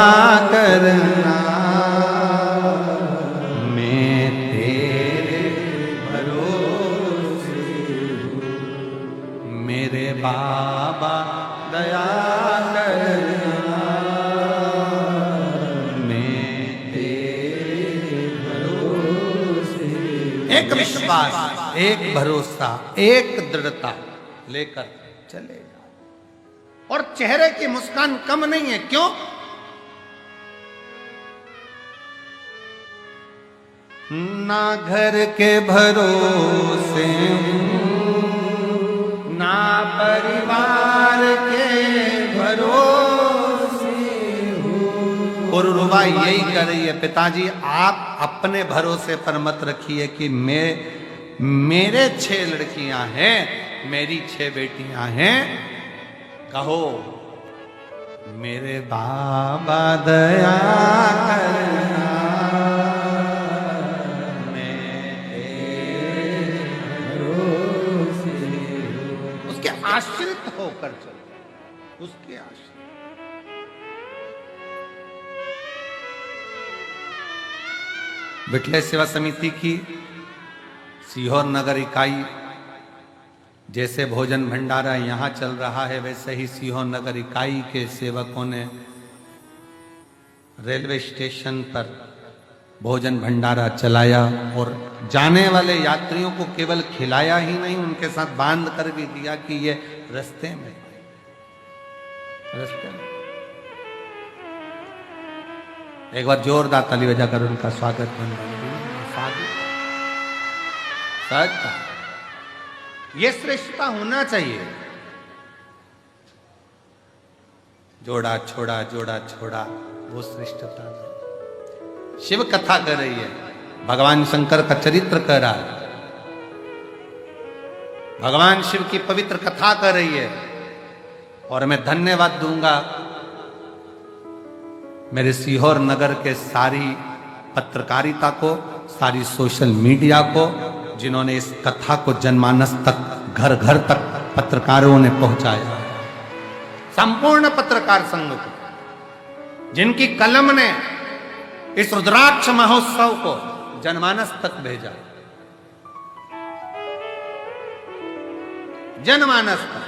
करना, मैं तेरे भरोसे हूँ, मेरे बाबा दया करना, मैं तेरे भरोसे। एक विश्वास, एक भरोसा, एक दृढ़ता लेकर चले जाओ। और चेहरे की मुस्कान कम नहीं है, क्यों? ना घर के भरोसे हूं, ना परिवार के भरोसे हूं। और रुबा यही कर रही है, पिताजी आप अपने भरोसे पर मत रखिए कि मेरे 6 लड़कियां हैं, मेरी 6 बेटियां हैं। कहो मेरे बाबा दया करना, मैं तेरे भरोसे हूं। उसके आश्रित होकर चलो, उसके आश्रित। विठले सेवा समिति की सीहोर नगर इकाई, जैसे भोजन भंडारा यहाँ चल रहा है, वैसे ही सीहोर नगर इकाई के सेवकों ने रेलवे स्टेशन पर भोजन भंडारा चलाया और जाने वाले यात्रियों को केवल खिलाया ही नहीं, उनके साथ बांध कर भी दिया कि ये रास्ते में एक बार जोरदार ताली बजाकर उनका स्वागत बन। ये श्रेष्ठता होना चाहिए। जोड़ा छोड़ा, जोड़ा छोड़ा, वो श्रेष्ठता नहीं। शिव कथा कर रही है, भगवान शंकर का चरित्र कर रहा है, भगवान शिव की पवित्र कथा कर रही है। और मैं धन्यवाद दूंगा मेरे सीहोर नगर के सारी पत्रकारिता को, सारी सोशल मीडिया को, जिन्होंने इस कथा को जनमानस तक, घर घर तक पत्रकारों ने पहुंचाया। संपूर्ण पत्रकार संघ को, जिनकी कलम ने इस रुद्राक्ष महोत्सव को जनमानस तक भेजा, जनमानस तक।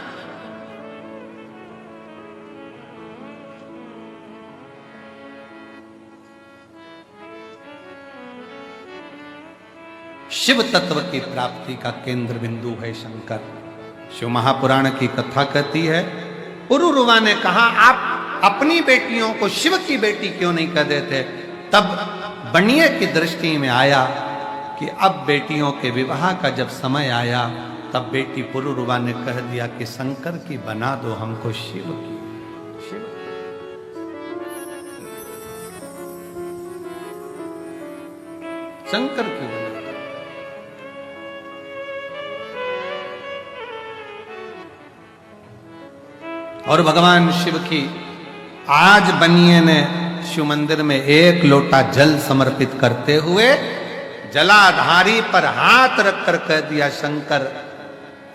शिव तत्व की प्राप्ति का केंद्र बिंदु है शंकर। शिव महापुराण की कथा कहती है, पुरुरुवा ने कहा आप अपनी बेटियों को शिव की बेटी क्यों नहीं कर देते? तब बनिए की दृष्टि में आया कि अब बेटियों के विवाह का जब समय आया, तब बेटी पुरुरुवा ने कह दिया कि शंकर की बना दो हमको शिव की। शिव शंकर की बना। और भगवान शिव की आज बनिए ने शिव मंदिर में 1 लोटा जल समर्पित करते हुए जलाधारी पर हाथ रखकर कह दिया, शंकर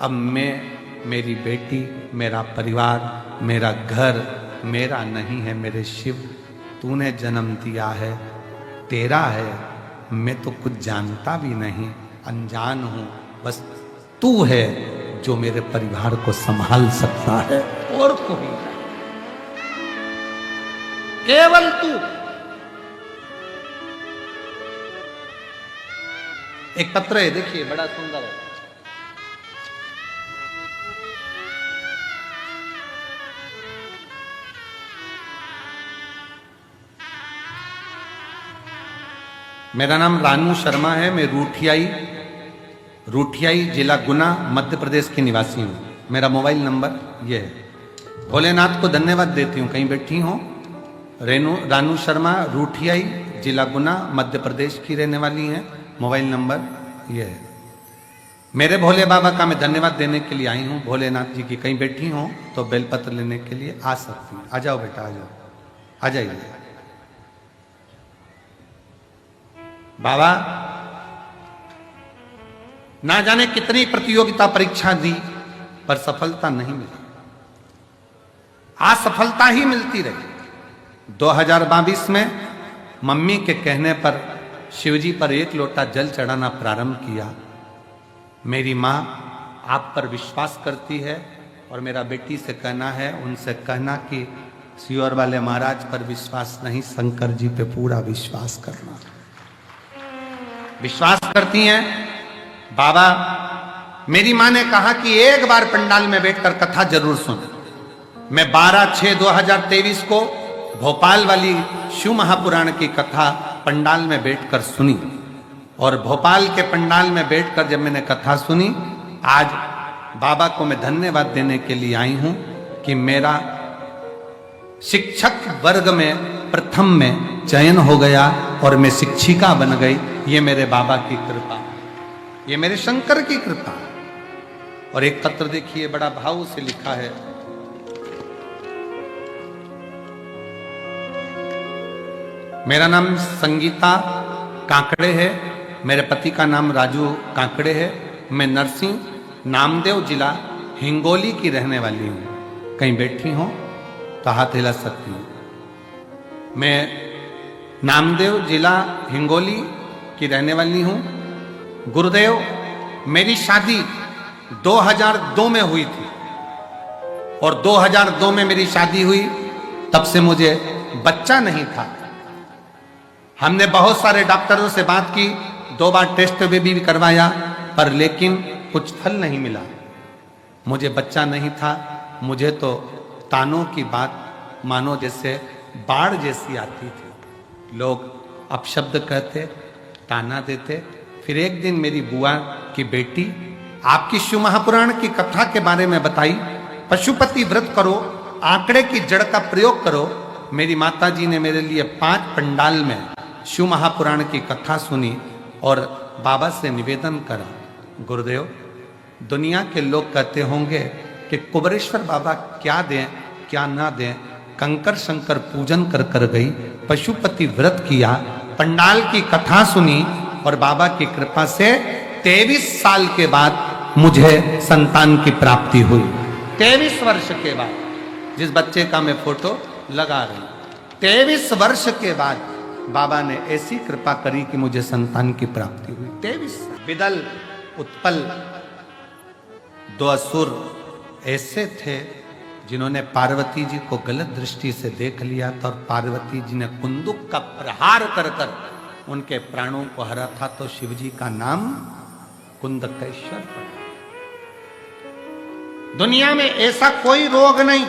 अब मैं, मेरी बेटी, मेरा परिवार, मेरा घर मेरा नहीं है, मेरे शिव तूने जन्म दिया है, तेरा है, मैं तो कुछ जानता भी नहीं, अनजान हूं, बस तू है जो मेरे परिवार को संभाल सकता है, और कोई नहीं, केवल तू। एक पत्र है, देखिए बड़ा सुंदर है। मेरा नाम रानू शर्मा है, मैं रूठियाई जिला गुना मध्य प्रदेश की निवासी हूँ। मेरा मोबाइल नंबर ये है। भोलेनाथ को धन्यवाद देती हूँ, कहीं बैठी हूँ। रानू शर्मा, रूठियाई जिला गुना मध्य प्रदेश की रहने वाली हैं। मोबाइल नंबर ये है। मेरे भोले बाबा का मैं धन्यवाद देने के लिए आई हूँ। भोलेनाथ जी की कहीं बैठी हो तो बेलपत्र लेने के लिए आ सकती हैं। आ जाओ बेटा, आ जाओ, आ जाइए। बाबा ना जाने कितनी प्रतियोगिता परीक्षा दी पर सफलता नहीं मिली, असफलता ही मिलती रही। 2022 में मम्मी के कहने पर शिवजी पर 1 लोटा जल चढ़ाना प्रारंभ किया। मेरी माँ आप पर विश्वास करती है और मेरा बेटी से कहना है, उनसे कहना कि सियोर वाले महाराज पर विश्वास नहीं, शंकर जी पे पूरा विश्वास करना। विश्वास करती हैं। बाबा, मेरी माँ ने कहा कि एक बार पंडाल में बैठकर कथा जरूर सुन। मैं 12/6/2023 को भोपाल वाली शिव महापुराण की कथा पंडाल में बैठकर सुनी और भोपाल के पंडाल में बैठकर जब मैंने कथा सुनी, आज बाबा को मैं धन्यवाद देने के लिए आई हूं कि मेरा शिक्षक वर्ग में प्रथम में चयन हो गया और मैं शिक्षिका बन गई। ये मेरे बाबा की कृपा, ये मेरे शंकर की कृपा। और एक पत्र देखिए, बड़ा भाव से लिखा है। मेरा नाम संगीता काकड़े है, मेरे पति का नाम राजू काकड़े है। मैं नरसिंह नामदेव जिला हिंगोली की रहने वाली हूँ। कहीं बैठी हो तो हाथ हिला सकती हूँ। मैं नामदेव जिला हिंगोली की रहने वाली हूँ। गुरुदेव, मेरी शादी 2002 में हुई थी और 2002 में मेरी शादी हुई, तब से मुझे बच्चा नहीं था। हमने बहुत सारे डॉक्टरों से बात की, 2 बार टेस्ट भी करवाया, पर लेकिन कुछ फल नहीं मिला। मुझे बच्चा नहीं था। मुझे तो तानों की बात मानो जैसे बाढ़ जैसी आती थी। लोग अपशब्द कहते, ताना देते। फिर एक दिन मेरी बुआ की बेटी आपकी शिव महापुराण की कथा के बारे में बताई, पशुपति व्रत करो, आंकड़े की जड़ का प्रयोग करो। मेरी माता जी ने मेरे लिए 5 पंडाल में शिव महापुराण की कथा सुनी और बाबा से निवेदन करा, गुरुदेव, दुनिया के लोग कहते होंगे कि कुबरेश्वर बाबा क्या दें क्या ना दें, कंकर शंकर पूजन कर कर गई, पशुपति व्रत किया, पंडाल की कथा सुनी और बाबा की कृपा से 23 साल के बाद मुझे संतान की प्राप्ति हुई। 23 वर्ष के बाद, जिस बच्चे का मैं फोटो लगा रही हूं, 23 वर्ष के बाद बाबा ने ऐसी कृपा करी कि मुझे संतान की प्राप्ति हुई। 23। विदल उत्पल 2 असुर ऐसे थे जिन्होंने पार्वती जी को गलत दृष्टि से देख लिया था और पार्वती जी ने कुंदुक का प्रहार कर कर उनके प्राणों को हरा था। तो शिवजी का नाम कुंदकेश्वर पड़ा। दुनिया में ऐसा कोई रोग नहीं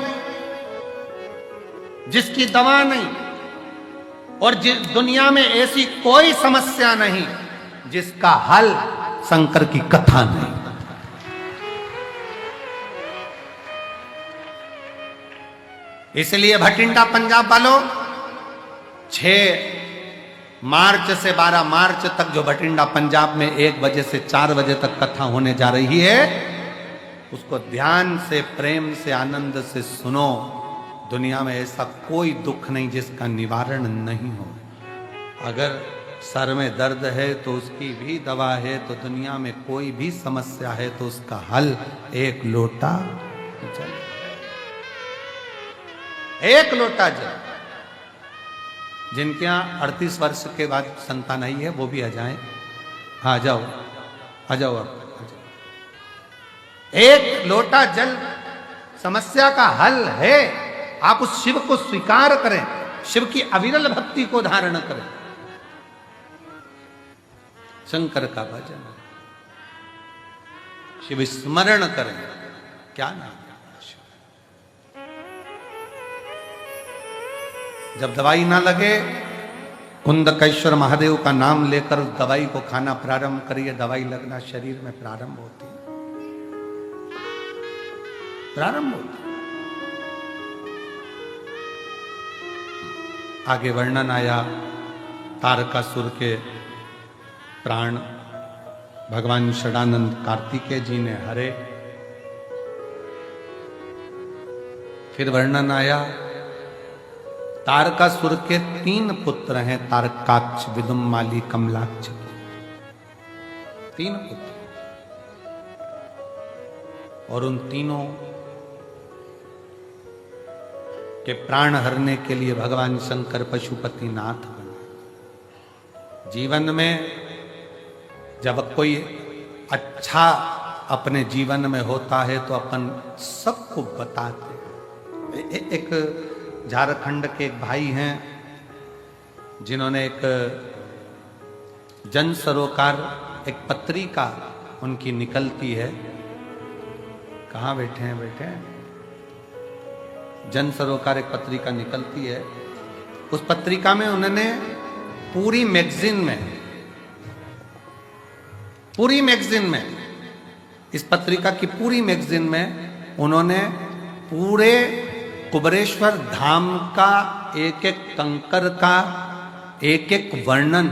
जिसकी दवा नहीं, और दुनिया में ऐसी कोई समस्या नहीं जिसका हल शंकर की कथा नहीं। इसलिए भटिंडा पंजाब वालों, 6 मार्च से 12 मार्च तक जो भटिंडा पंजाब में 1 बजे से 4 बजे तक कथा होने जा रही है, उसको ध्यान से, प्रेम से, आनंद से सुनो। दुनिया में ऐसा कोई दुख नहीं जिसका निवारण नहीं हो। अगर सर में दर्द है तो उसकी भी दवा है, तो दुनिया में कोई भी समस्या है तो उसका हल 1 लोटा जल। 1 लोटा जल। जिनके यहाँ 38 वर्ष के बाद संतान आई है वो भी आ जाएं। हाँ, जाओ, आ जाओ आप। 1 लोटा जल समस्या का हल है। आप उस शिव को स्वीकार करें, शिव की अविरल भक्ति को धारण करें, शंकर का भजन, शिव स्मरण करें। क्या नाम है? जब दवाई ना लगे, कुंदकेश्वर महादेव का नाम लेकर उस दवाई को खाना प्रारंभ करिए। दवाई लगना शरीर में प्रारंभ होती है, प्रारंभ होती है। आगे वर्णन आया तारकासुर के प्राण भगवान षडानंद कार्तिकेय जी ने हरे। फिर वर्णन आया तारकासुर के 3 पुत्र हैं, तारकाक्ष, विदुम्माली, कमलाक्ष, 3 पुत्र। और उन तीनों के प्राण हरने के लिए भगवान शंकर पशुपति नाथ बने। जीवन में जब कोई अच्छा अपने जीवन में होता है तो अपन सबको बताते हैं। एक झारखंड के एक भाई हैं जिन्होंने एक जन सरोकार, एक पत्रिका उनकी निकलती है। कहाँ बैठे हैं? बैठे हैं। जन सरोकार एक पत्रिका निकलती है। उस पत्रिका में उन्होंने पूरी मैगजीन में इस पत्रिका की पूरी मैगजीन में उन्होंने पूरे कुबरेश्वर धाम का एक एक कंकर का एक एक वर्णन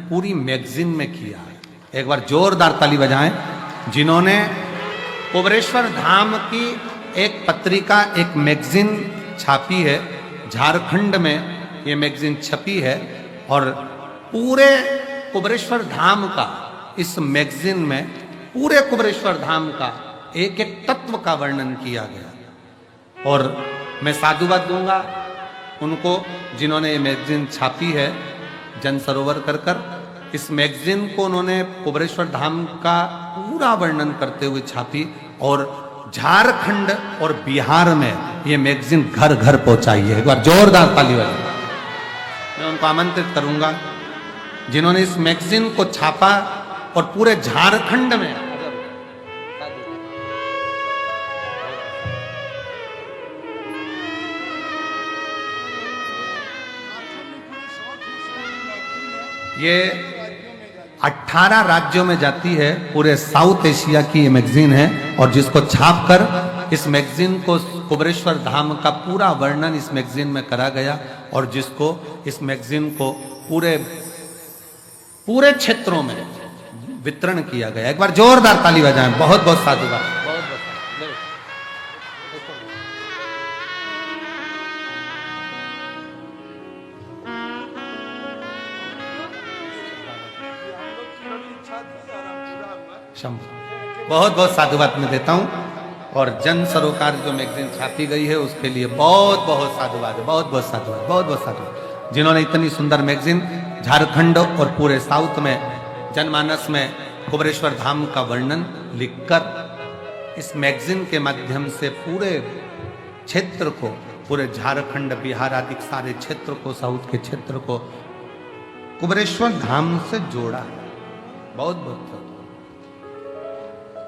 पूरी मैगजीन में किया है। एक बार जोरदार ताली बजाएं जिन्होंने कुबरेश्वर धाम की एक पत्रिका, एक मैगजीन छापी है। झारखंड में ये मैगजीन छपी है और पूरे कुबरेश्वर धाम का, इस मैगजीन में पूरे कुबरेश्वर धाम का एक एक तत्व का वर्णन किया गया। और मैं साधुवाद दूंगा उनको जिन्होंने ये मैगजीन छापी है, जन सरोवर कर। इस मैगजीन को उन्होंने कुबरेश्वर धाम का पूरा वर्णन करते हुए छापी और झारखंड और बिहार में ये मैगजीन घर घर पहुंचाई है। एक बार जोरदार ताली बजाएं। मैं उनको आमंत्रित करूंगा जिन्होंने इस मैगजीन को छापा और पूरे झारखंड में ये 18 राज्यों में जाती है। पूरे साउथ एशिया की ये मैगजीन है और जिसको छापकर इस मैगजीन को, कुबरेश्वर धाम का पूरा वर्णन इस मैगजीन में करा गया और जिसको इस मैगजीन को पूरे क्षेत्रों में वितरण किया गया। एक बार जोरदार ताली बजाएं। बहुत बहुत साधुवाद। बहुत बहुत साधुवाद में देता हूं और जन सरोकार जो मैगजीन छापी गई है उसके लिए बहुत बहुत साधुवाद है। बहुत बहुत साधुवाद, बहुत बहुत साधुवाद जिन्होंने इतनी सुंदर मैगजीन झारखंड और पूरे साउथ में जनमानस में कुबरेश्वर धाम का वर्णन लिखकर इस मैगजीन के माध्यम से पूरे क्षेत्र को, पूरे झारखंड, बिहार आदि सारे क्षेत्र को, साउथ के क्षेत्र को कुबरेश्वर धाम से जोड़ा है। बहुत बहुत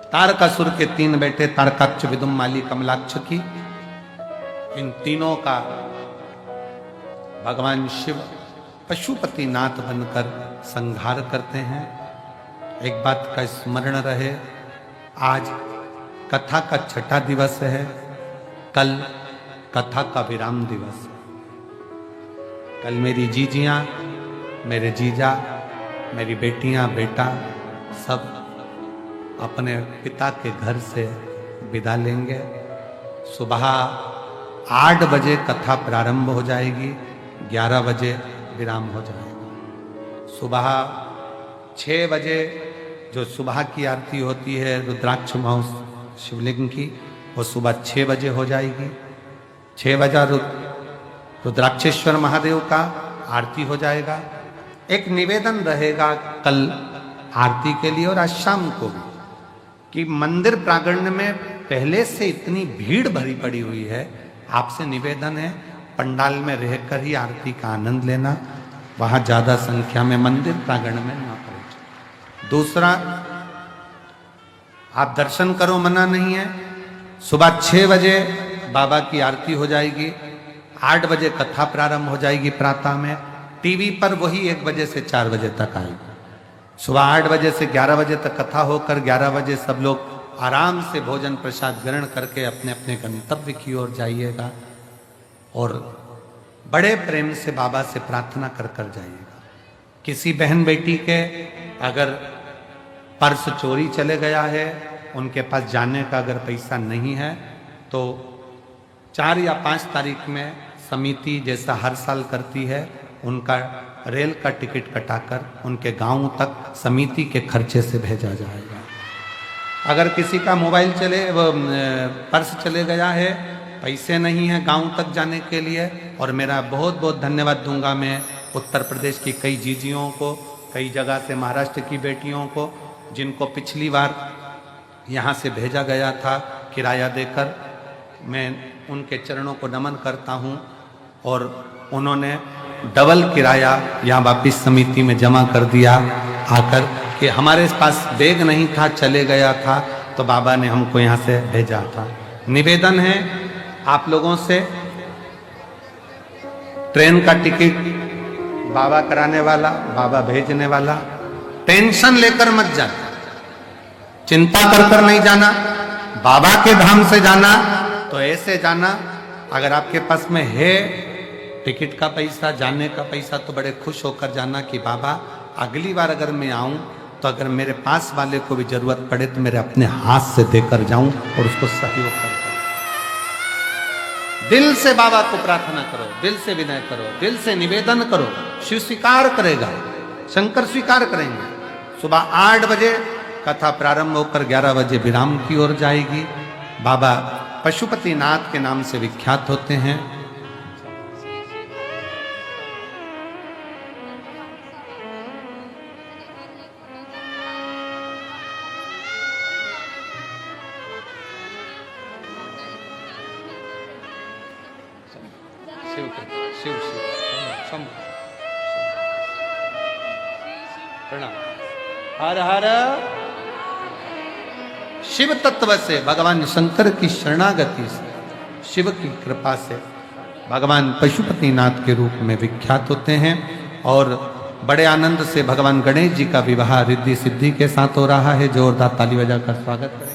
तारकासुर के 3 बेटे तारकाक्ष, विदुम्माली, कमलाक्ष की, इन तीनों का भगवान शिव पशुपति नाथ बनकर संहार करते हैं। एक बात का स्मरण रहे, आज कथा का 6ठा दिवस है, कल कथा का विराम दिवस है। कल मेरी जीजियां, मेरे जीजा, मेरी बेटियां, बेटा सब अपने पिता के घर से विदा लेंगे। सुबह 8 बजे कथा प्रारंभ हो जाएगी, 11 बजे विराम हो जाएगा। सुबह 6 बजे जो सुबह की आरती होती है रुद्राक्ष महोत्सव शिवलिंग की, वो सुबह 6 बजे हो जाएगी। 6 बजे रुद्राक्षेश्वर महादेव का आरती हो जाएगा। एक निवेदन रहेगा कल आरती के लिए और आज शाम को भी कि मंदिर प्रांगण में पहले से इतनी भीड़ भरी पड़ी हुई है, आपसे निवेदन है पंडाल में रहकर ही आरती का आनंद लेना, वहां ज्यादा संख्या में मंदिर प्रांगण में ना पहुंचे। दूसरा, आप दर्शन करो, मना नहीं है। सुबह 6 बजे बाबा की आरती हो जाएगी, 8 बजे कथा प्रारंभ हो जाएगी प्रातः में। टीवी पर वही 1 बजे से 4 बजे तक आएगी। सुबह 8 बजे से 11 बजे तक कथा होकर 11 बजे सब लोग आराम से भोजन प्रसाद ग्रहण करके अपने अपने गंतव्य की ओर जाइएगा और बड़े प्रेम से बाबा से प्रार्थना कर कर जाइएगा। किसी बहन बेटी के अगर पर्स चोरी चले गया है, उनके पास जाने का अगर पैसा नहीं है तो 4 या 5 तारीख में समिति जैसा हर साल करती है, उनका रेल का टिकट कटाकर उनके गांव तक समिति के खर्चे से भेजा जाएगा। अगर किसी का मोबाइल पर्स चले गया है, पैसे नहीं है गांव तक जाने के लिए, और मेरा बहुत बहुत धन्यवाद दूंगा मैं उत्तर प्रदेश की कई जीजियों को, कई जगह से महाराष्ट्र की बेटियों को, जिनको पिछली बार यहाँ से भेजा गया था किराया देकर। मैं उनके चरणों को नमन करता हूँ, और उन्होंने डबल किराया यहाँ वापिस समिति में जमा कर दिया आकर कि हमारे पास बैग नहीं था, चले गया था, तो बाबा ने हमको यहाँ से भेजा था। निवेदन है आप लोगों से, ट्रेन का टिकट बाबा कराने वाला, बाबा भेजने वाला, टेंशन लेकर मत जाना, चिंता कर नहीं जाना, बाबा के धाम से जाना तो ऐसे जाना। अगर आपके पास में है टिकट का पैसा, जाने का पैसा, तो बड़े खुश होकर जाना कि बाबा अगली बार अगर मैं आऊं तो अगर मेरे पास वाले को भी जरूरत पड़े तो मेरे अपने हाथ से देकर जाऊं और उसको सहयोग कर। दिल से बाबा को प्रार्थना करो, दिल से विनय करो, दिल से निवेदन करो, शिव स्वीकार करेगा, शंकर स्वीकार करेंगे। सुबह 8 बजे कथा प्रारंभ होकर 11 बजे विराम की ओर जाएगी। बाबा पशुपतिनाथ के नाम से विख्यात होते हैं। शिव प्रणाम। हर हर शिव तत्व से, भगवान शंकर की शरणागति से, शिव की कृपा से भगवान पशुपतिनाथ के रूप में विख्यात होते हैं। और बड़े आनंद से भगवान गणेश जी का विवाह रिद्धि सिद्धि के साथ हो रहा है। जोरदार ताली बजाकर स्वागत करेंगे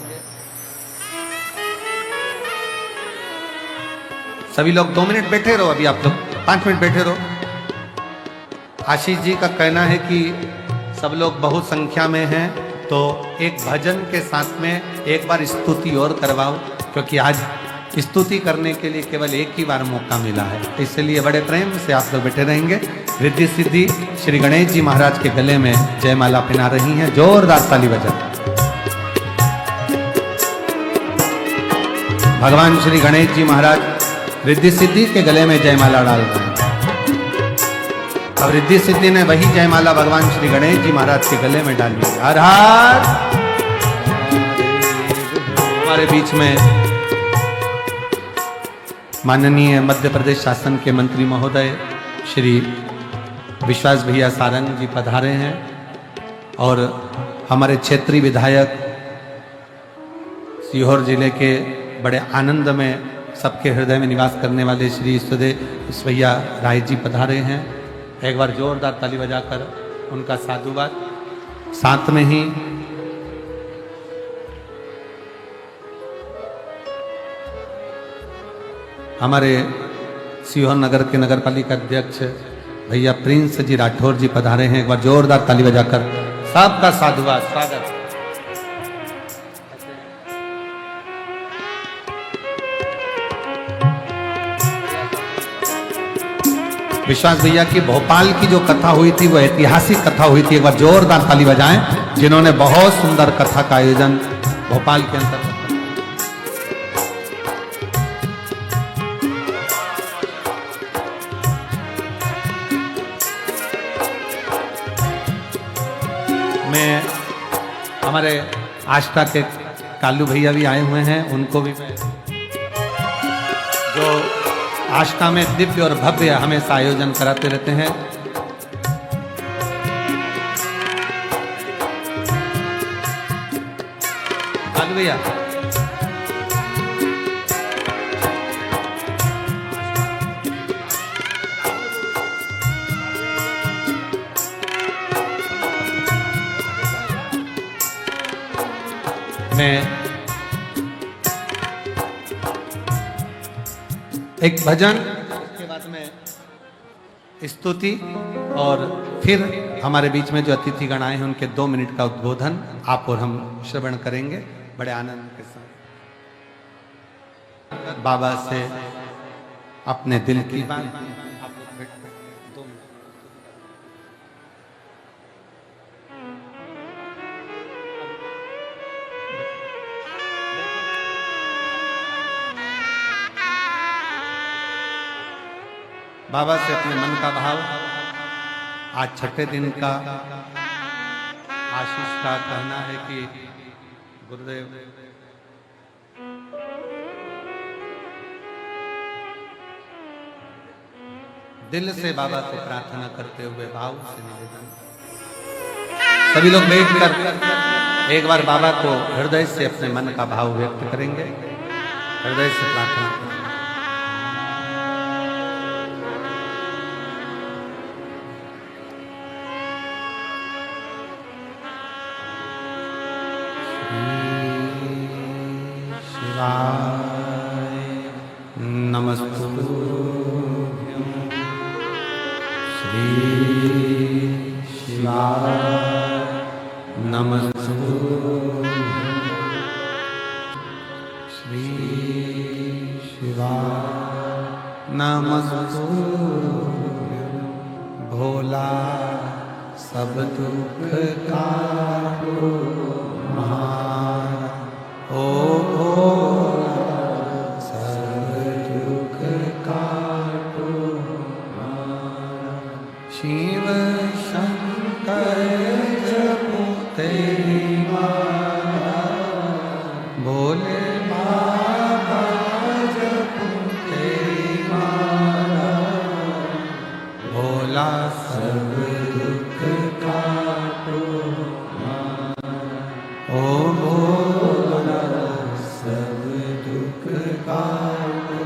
सभी लोग। 2 मिनट बैठे रहो, अभी आप लोग 5 मिनट बैठे रहो। आशीष जी का कहना है कि सब लोग बहुत संख्या में हैं, तो एक भजन के साथ में एक बार स्तुति और करवाओ, क्योंकि आज स्तुति करने के लिए केवल एक ही बार मौका मिला है, इसलिए बड़े प्रेम से आप लोग बैठे रहेंगे। रिद्धि सिद्धि श्री गणेश जी महाराज के गले में जयमाला पहना रही हैं। जोरदार ताली बजा। भगवान श्री गणेश जी महाराज रिद्धि सिद्धि के गले में जयमाला डाल रहे हैं। अब रिद्धि सिद्धि ने वही जयमाला भगवान श्री गणेश जी महाराज के गले में डाली। हर हर। हमारे बीच में माननीय मध्य प्रदेश शासन के मंत्री महोदय श्री विश्वास भैया सारंग जी पधारे हैं, और हमारे क्षेत्रीय विधायक सीहोर जिले के बड़े आनंद में सबके हृदय में निवास करने वाले श्री ईश्वैया राय जी पधारे हैं। एक बार जोरदार ताली बजाकर उनका साधुवाद। साथ में ही हमारे सीहोर नगर के नगर पालिका अध्यक्ष भैया प्रिंस जी राठौर जी पधारे हैं। एक बार जोरदार ताली बजाकर सबका साधुवाद स्वागत। विश्वास भैया की भोपाल की जो कथा हुई थी वो ऐतिहासिक कथा हुई थी। एक बार जोरदार ताली बजाएं, जिन्होंने बहुत सुंदर कथा का आयोजन भोपाल के अंदर। मैं हमारे आष्टा के कालू भैया भी आए हुए हैं, उनको भी मैं जो आष्टा में दिव्य और भव्य हमेशा आयोजन कराते रहते हैं। कालू भैया मैं एक भजन के बाद में स्तुति और फिर हमारे बीच में जो अतिथिगण आए हैं उनके 2 मिनट का उद्बोधन आप और हम श्रवण करेंगे बड़े आनंद के साथ। बाबा से अपने दिल की बात। बाबा से अपने मन का भाव। आज छठे दिन का आशीष का कहना है कि गुरुदेव दिल से बाबा से प्रार्थना करते हुए भाव से निवेदन। सभी लोग बैठकर एक बार बाबा को हृदय से अपने मन का भाव व्यक्त करेंगे, हृदय से प्रार्थना करेंगे। नमस्तुभ्यं श्री शिवाय नमस्तुभ्यं श्री शिवाय नमस्तुभ्यं भोला सब दुख काटो ओ शिव शंकर जपो तेरी माला, भोले बाबा जपो तेरी माला, भोला सब दुख काटो ओ भोला सब दुख काटो।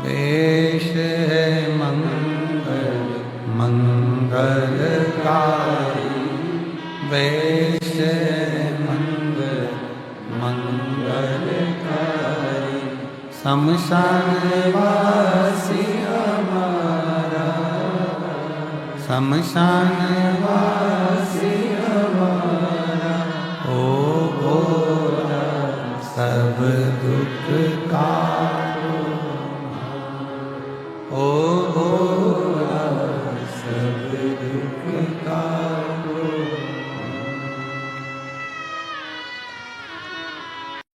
वेश है मंगलकारी, वेश मंगलकारी, शमशान वासी हमारा, शमशान वासी हमारा, ओ भोला सब दुख काटो ओ